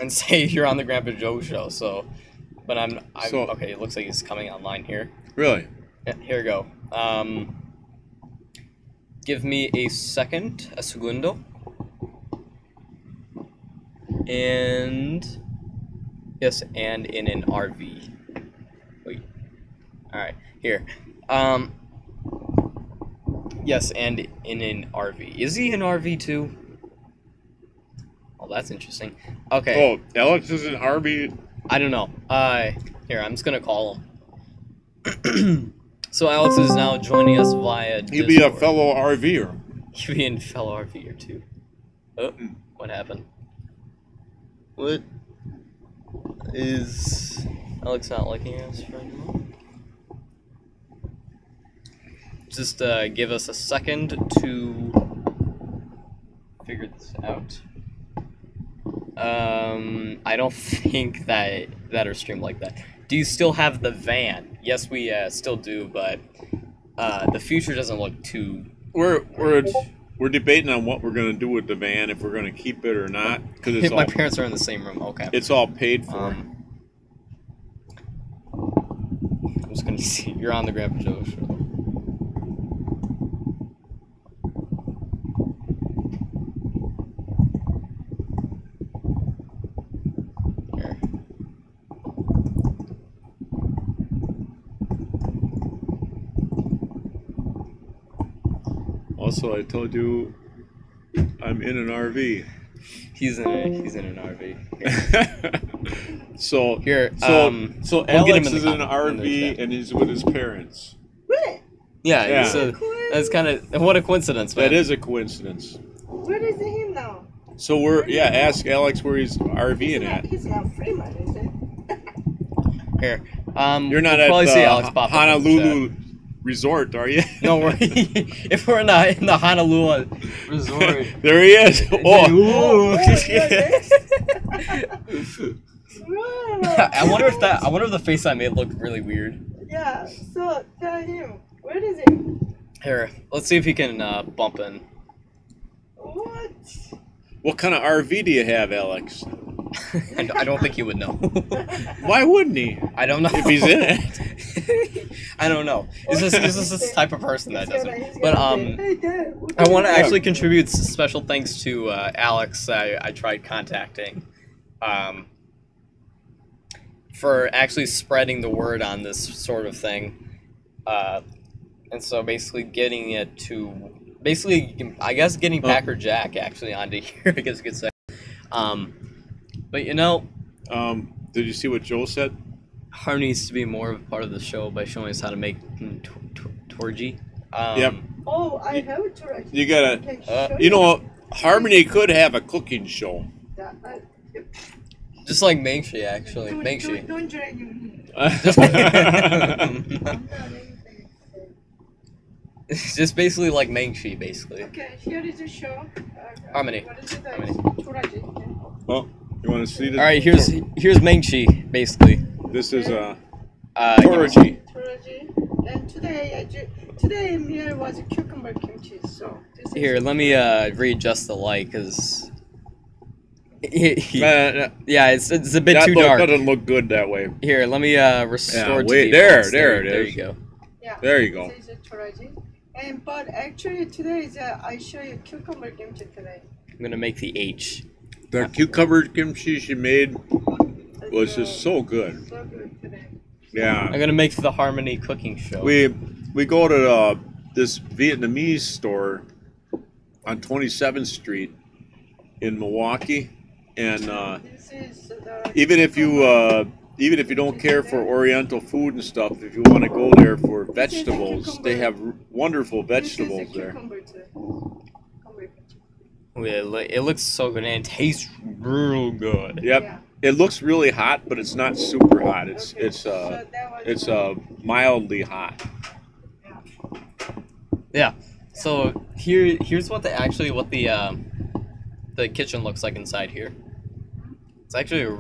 And say you're on the Grandpa Joe show. So, but I'm okay. It looks like he's coming online here. Really? Yeah, here we go. Give me a segundo. And yes, and in an RV. Wait. All right, here. Yes, and in an RV. Is he an RV too? Oh, that's interesting. Okay. Oh, Alex is an RV. I don't know. Here, I'm just gonna call him. So Alex is now joining us via He'll Discord. be a fellow RVer. He'll be a fellow RVer too. Oh, what happened? What is Alex not liking us right now? Just give us a second to figure this out. I don't think that are streamed like that. Do you still have the van? Yes, we still do, but the future doesn't look too. We're debating on what we're gonna do with the van, if we're gonna keep it or not, because it's My all parents are in the same room. Okay. it's all paid for. I'm just gonna see. You're on the Grandpa Joe show. Here. Also, I told you I'm in an RV. He's in an RV. So Here, so we'll get Alex him in is the in an in the RV chat. and he's with his parents. Really? Yeah, Yeah. So that's kind of what a coincidence, man. That is a coincidence. Where is him now? So ask Alex where he's RVing at. He's not Fremont, is it? Here. You're not we'll at probably see Alex the pop up in the Honolulu Resort, are you? No, if we're in the Honolulu resort. There he is. Oh, I wonder if the face I made looked really weird. Yeah, so tell him. Where is he? Here, let's see if he can bump in. What? what kind of RV do you have, Alex? I don't think he would know. Why wouldn't he? I don't know If he's in it. I don't know. Is this type of person that doesn't? But Hey, Dad, what I want to is actually contribute special thanks to Alex. I tried contacting, for actually spreading the word on this sort of thing, and so basically getting it to I guess getting Packer Jack actually onto here. I guess you could say. But you know, Did you see what Joel said? Har needs to be more of a part of the show by showing us how to make torgy. Yep. Oh, I have it right. You gotta. Okay, show You know, Harmony could have a cooking show. that. Just like Mengshi, actually. Don't Mengshi. drag me. It's just basically like Mengshi, basically. Okay, here is the show. Harmony. What is it? Harmony. Toraji. Oh, you want to see this? All right, here's Mengshi, basically. This is Toraji. Toraji. And today meal was cucumber kimchi. So this is Here, let me readjust the light, because yeah, it's a bit too dark. That doesn't look good that way. Here, let me restore. Yeah, wait, to there defaults. it There is. you go. Yeah. There you go. This is toraji. But actually today is I show you cucumber kimchi today. I'm gonna make the H. The cucumber kimchi she made was just so good. So good today. Yeah. I'm gonna make the Harmony cooking show. We go to this Vietnamese store on 27th Street in Milwaukee, and This is the even if you don't care for Oriental food and stuff, if you want to go there for vegetables, they have wonderful vegetables there. cucumber too. Cucumber kimchi. It looks so good and it tastes real good. Yep. Yeah. It looks really hot, but it's not super hot. It's Okay. So that was mildly hot. Yeah. So here's what the kitchen looks like inside here. It's actually a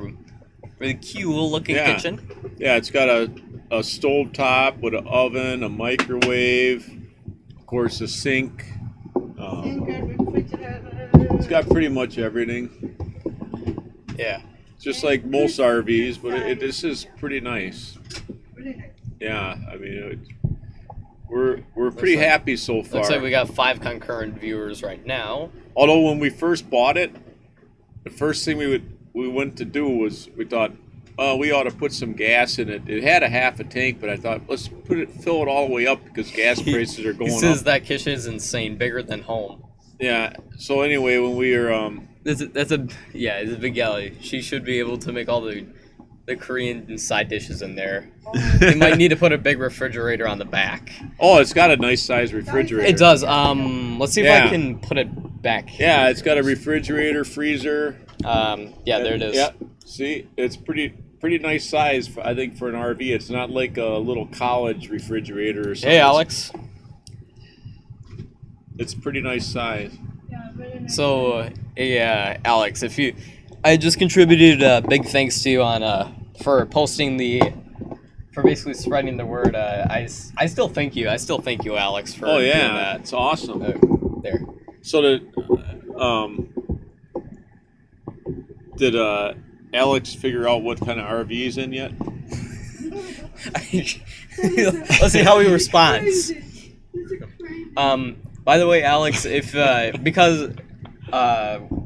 really cute looking Yeah. kitchen. Yeah, it's got a stove top with an oven, a microwave, of course a sink. It's got pretty much everything. Yeah. Just like most RVs, but this is pretty nice. Really nice. Yeah, I mean, we're pretty like- happy so far. Looks like we got 5 concurrent viewers right now. Although when we first bought it, the first thing we went to do was we thought, oh, we ought to put some gas in it. It had a half a tank, but I thought let's fill it all the way up because gas prices are He going says up. that kitchen is insane, bigger than home. Yeah. So anyway, when we were It's a big galley. She should be able to make all the Korean side dishes in there. They might need to put a big refrigerator on the back. oh, it's got a nice size refrigerator. It does. Let's see if Yeah. I can put it back. Yeah, it's got a refrigerator, freezer. Yeah, there it is. Yeah. See, it's pretty nice size. I think for an RV, it's not like a little college refrigerator or something. Hey, Alex. It's pretty nice size. Yeah, very nice. So, Alex, I just contributed big thanks to you on for posting the for basically spreading the word. I still thank you. I still thank you, Alex, for doing that. It's awesome. There. So did Alex figure out what kind of RV he's in yet? Let's see how he responds. By the way, Alex, if because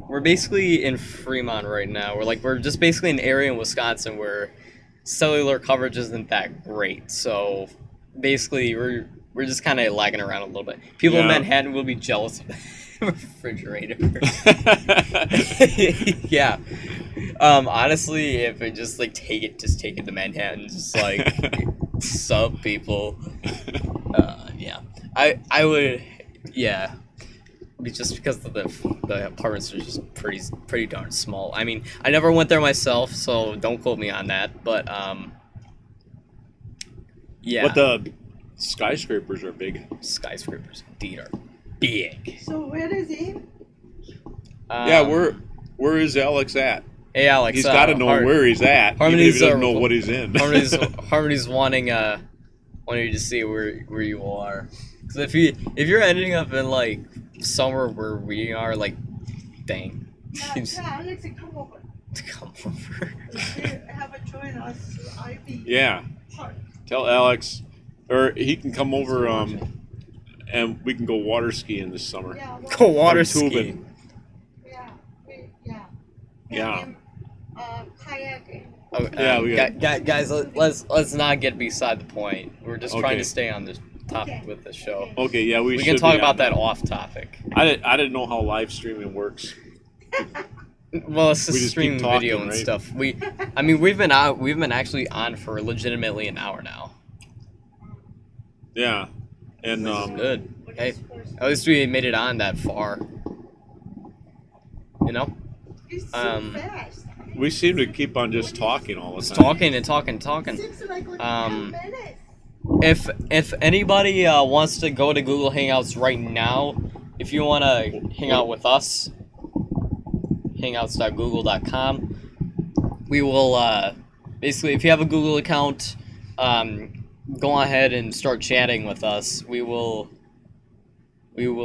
we're basically in Fremont right now. We're just basically in an area in Wisconsin where cellular coverage isn't that great. So basically, we're just kind of lagging around a little bit. People in Manhattan will be jealous of the refrigerator. Yeah. Honestly, if I just take it to Manhattan, just sub people. Yeah. I would, yeah. Just because the apartments are just pretty darn small. I mean, I never went there myself, so don't quote me on that. But yeah. But the skyscrapers are big. Skyscrapers indeed are big. So where is he? Yeah, where is Alex at? Hey, Alex. He's got to know where he's at, even if he doesn't know what he's in. Harmony's wanting you to see where you are. Because if you're ending up in somewhere where we are, dang. Yeah, Alex, come over. Come over. Have a join us. Yeah. Tell Alex, or he can come over. And we can go water skiing this summer. Yeah, go water skiing. Yeah. Kayaking. Okay, guys, let's not get beside the point. We're just trying to stay on this topic with the show. Okay, yeah, we can talk about that off topic. I didn't know how live streaming works. Well, it's just streaming video and stuff. We've been actually on for legitimately an hour now. Yeah. And good. Hey, at least we made it on that far. You know? It's so fast. We seem to keep on just talking all the time. Talking and talking. If anybody wants to go to Google Hangouts right now, if you want to hang out with us, hangouts.google.com. We will basically, if you have a Google account, go ahead and start chatting with us. We will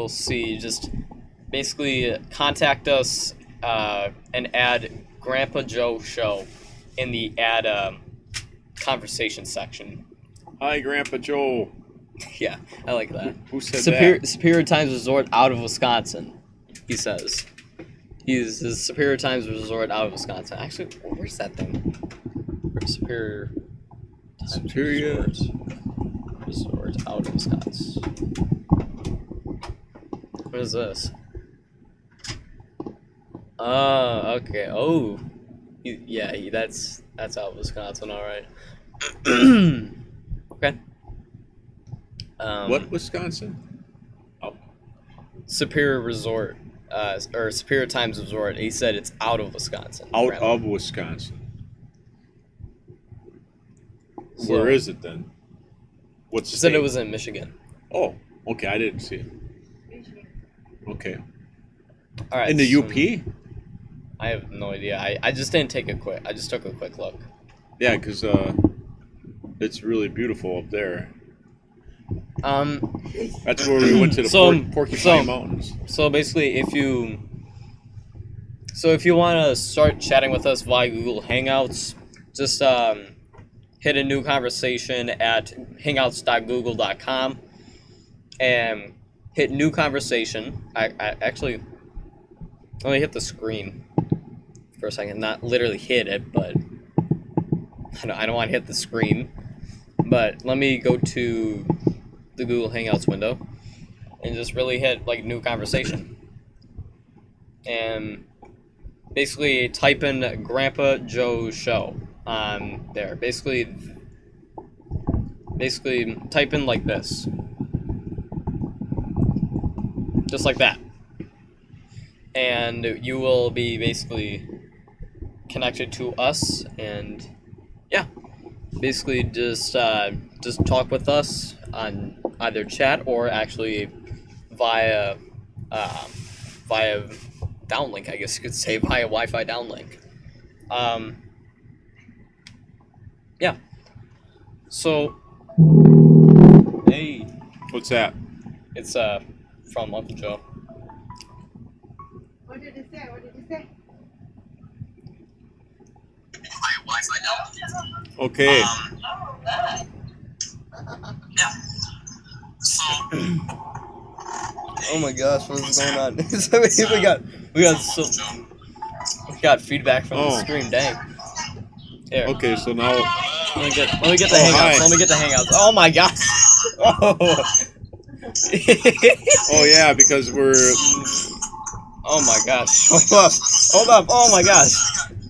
see. Just basically contact us and add Grandpa Joe Show in the add conversation section. Hi, Grandpa Joe. Yeah, I like that. Who said that? Superior Times Resort out of Wisconsin, he says. He's his Superior Times Resort out of Wisconsin. Actually, where's that thing? Superior Resort out of Wisconsin. What is this? Okay. Oh, that's out of Wisconsin. All right. Okay. What Wisconsin? Oh. Superior Resort, or Superior Times Resort. He said it's out of Wisconsin. Out of Wisconsin. So, where is it then? What's the said state? it was in Michigan. Oh, okay. I didn't see it. Okay. All right. In the UP? I have no idea. I just didn't take a quick. I just took a quick look. Yeah, because it's really beautiful up there. That's where we went to the Porcupine Mountains. So basically, if you want to start chatting with us via Google Hangouts, just hit a new conversation at hangouts.google.com and hit new conversation. I actually let me hit the screen for a second. Not literally hit it, but I don't want to hit the screen. But let me go to the Google Hangouts window and just really hit new conversation. And basically type in Grandpa Joe Show on there. Basically type in like this. Just like that. And you will be basically connected to us, and yeah. Basically just talk with us on either chat or actually via downlink, I guess you could say, via Wi-Fi downlink. Yeah. So, hey, What's that? it's from Uncle Joe. What did it say? What did it say? Okay. Oh my gosh, what is going on? we got feedback from the Oh. stream. Dang. Here. Okay, so now. Let me get the Oh, hangouts. hi. Let me get the hangouts. Oh my gosh. Oh. Oh yeah, because we're. Oh my gosh. Hold up. Hold up. Oh my gosh.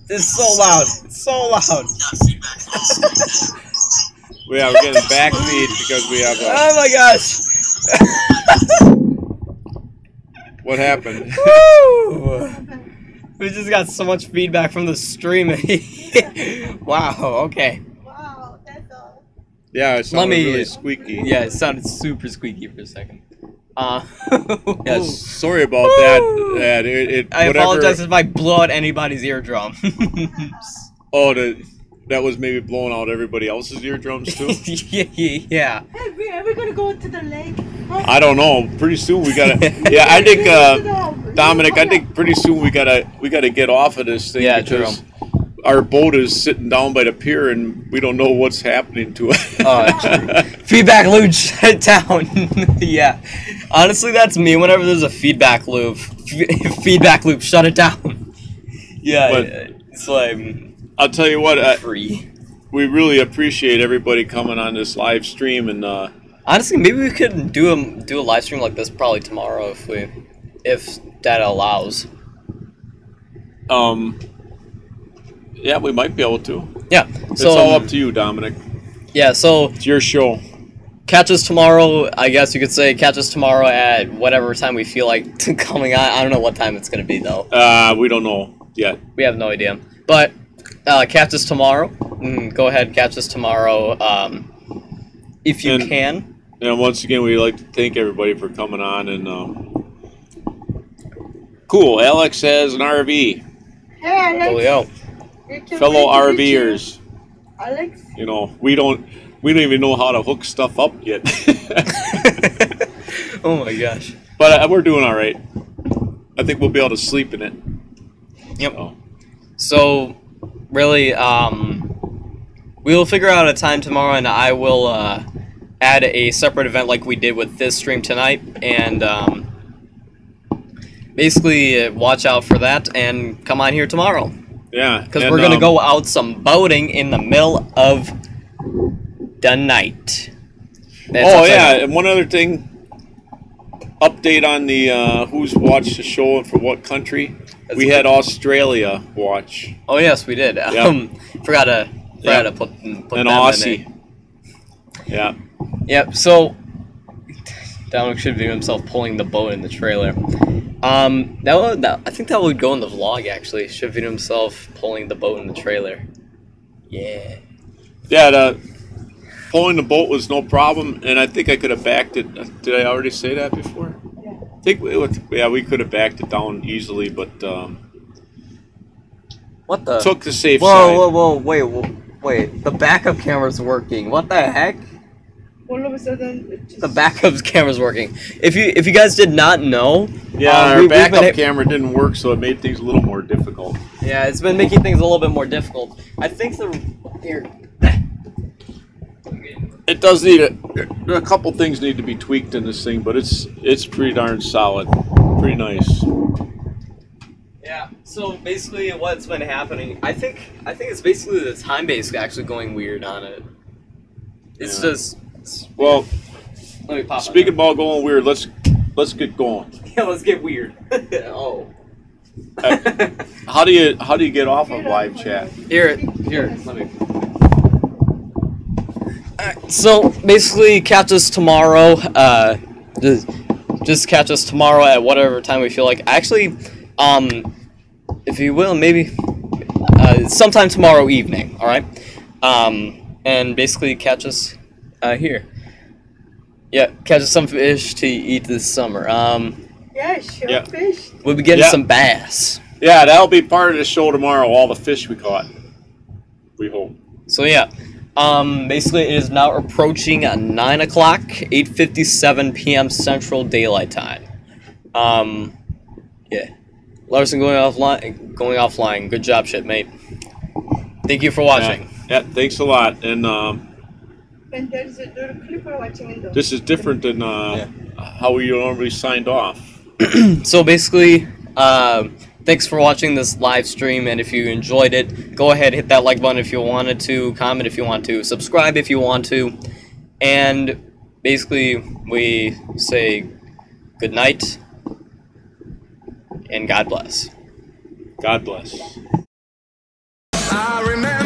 It's so loud. It's so loud. Yeah, we're getting backfeed because we have. Oh my gosh. What happened? Woo! We just got so much feedback from the stream. Wow, okay. Wow, that's all. Yeah, it sounded me- really squeaky. Yeah, it sounded super squeaky for a second. Yes, sorry about that. I whatever. apologize if I blow out anybody's eardrum. Oh, that was maybe blowing out everybody else's eardrums too. Yeah. Hey, we're gonna go to the lake. I don't know. Pretty soon we gotta. Yeah, I think Dominic. I think pretty soon we gotta get off of this thing Yeah, because our boat is sitting down by the pier and we don't know what's happening to it. Feedback loop, shut it down. Yeah. Honestly, that's me. Whenever there's a feedback loop, shut it down. Yeah, But- it's like I'll tell you what. free. We really appreciate everybody coming on this live stream and. Honestly, maybe we could do a live stream like this probably tomorrow if data allows. Yeah, we might be able to. Yeah. It's So all up to you, Dominic. yeah. So It's your show. catch us tomorrow. I guess you could say catch us tomorrow at whatever time we feel like coming on. I don't know what time it's gonna be though. We don't know yet. We have no idea. But catch us tomorrow. Go ahead, catch us tomorrow. If you And- can. And once again, we'd like to thank everybody for coming on. And cool, Alex has an RV. Hey, Alex. Coolio. You can Fellow wait to meet you. RVers. Alex. You know, we don't even know how to hook stuff up yet. Oh my gosh. But we're doing all right. I think we'll be able to sleep in it. Yep. So, So, really, we will figure out a time tomorrow, and I will add a separate event like we did with this stream tonight, and basically watch out for that and come on here tomorrow, yeah. because and, we're gonna go out some boating in the middle of the night. That's Oh upside yeah, down. and one other thing. Update on the who's watched the show and for what country. We had Australia watch. Oh yes, we did. Forgot to put An them Aussie. in it. Yeah. Yep, so Dominic should view himself pulling the boat in the trailer. I think that would go in the vlog actually. Should view himself pulling the boat in the trailer. Yeah. Yeah, pulling the boat was no problem, and I think I could have backed it. Did I already say that before? Yeah. I think we could have backed it down easily, but What the? took the safe Whoa, side. whoa, wait. The backup camera's working. What the heck? All of a sudden, it just... The backup camera's working. If you guys did not know, Yeah, our we've been backup camera didn't work, so it made things a little more difficult. Yeah, it's been making things a little bit more difficult. I think here. It does need a couple things need to be tweaked in this thing, but it's pretty darn solid, pretty nice. Yeah. So basically, what's been happening? I think it's basically the time base actually going weird on it. It's Yeah. just. Well, Let me pop. speaking about going weird, let's get going. Yeah, let's get weird. Oh. How do you get off of live chat? Here. Let me. Alright, so basically, catch us tomorrow. Just catch us tomorrow at whatever time we feel like. Actually, if you will, maybe sometime tomorrow evening. All right. And basically catch us here. Yeah, catch us some fish to eat this summer. Yeah, sure, Yeah. fish. We'll be getting Yeah. some bass. Yeah, that'll be part of the show tomorrow. All the fish we caught. We hope. So yeah, Basically, it is now approaching 9 o'clock, 8:57 p.m. Central Daylight Time. Yeah. Larson going offline. Good job, shipmate. Thank you for watching. Yeah, thanks a lot. And And there's a clip we're watching in the. this is different than how we normally signed off. So basically, thanks for watching this live stream, and if you enjoyed it, go ahead, hit that like button if you wanted to, comment if you want to, subscribe if you want to, and basically we say good night and God bless. God bless. I remember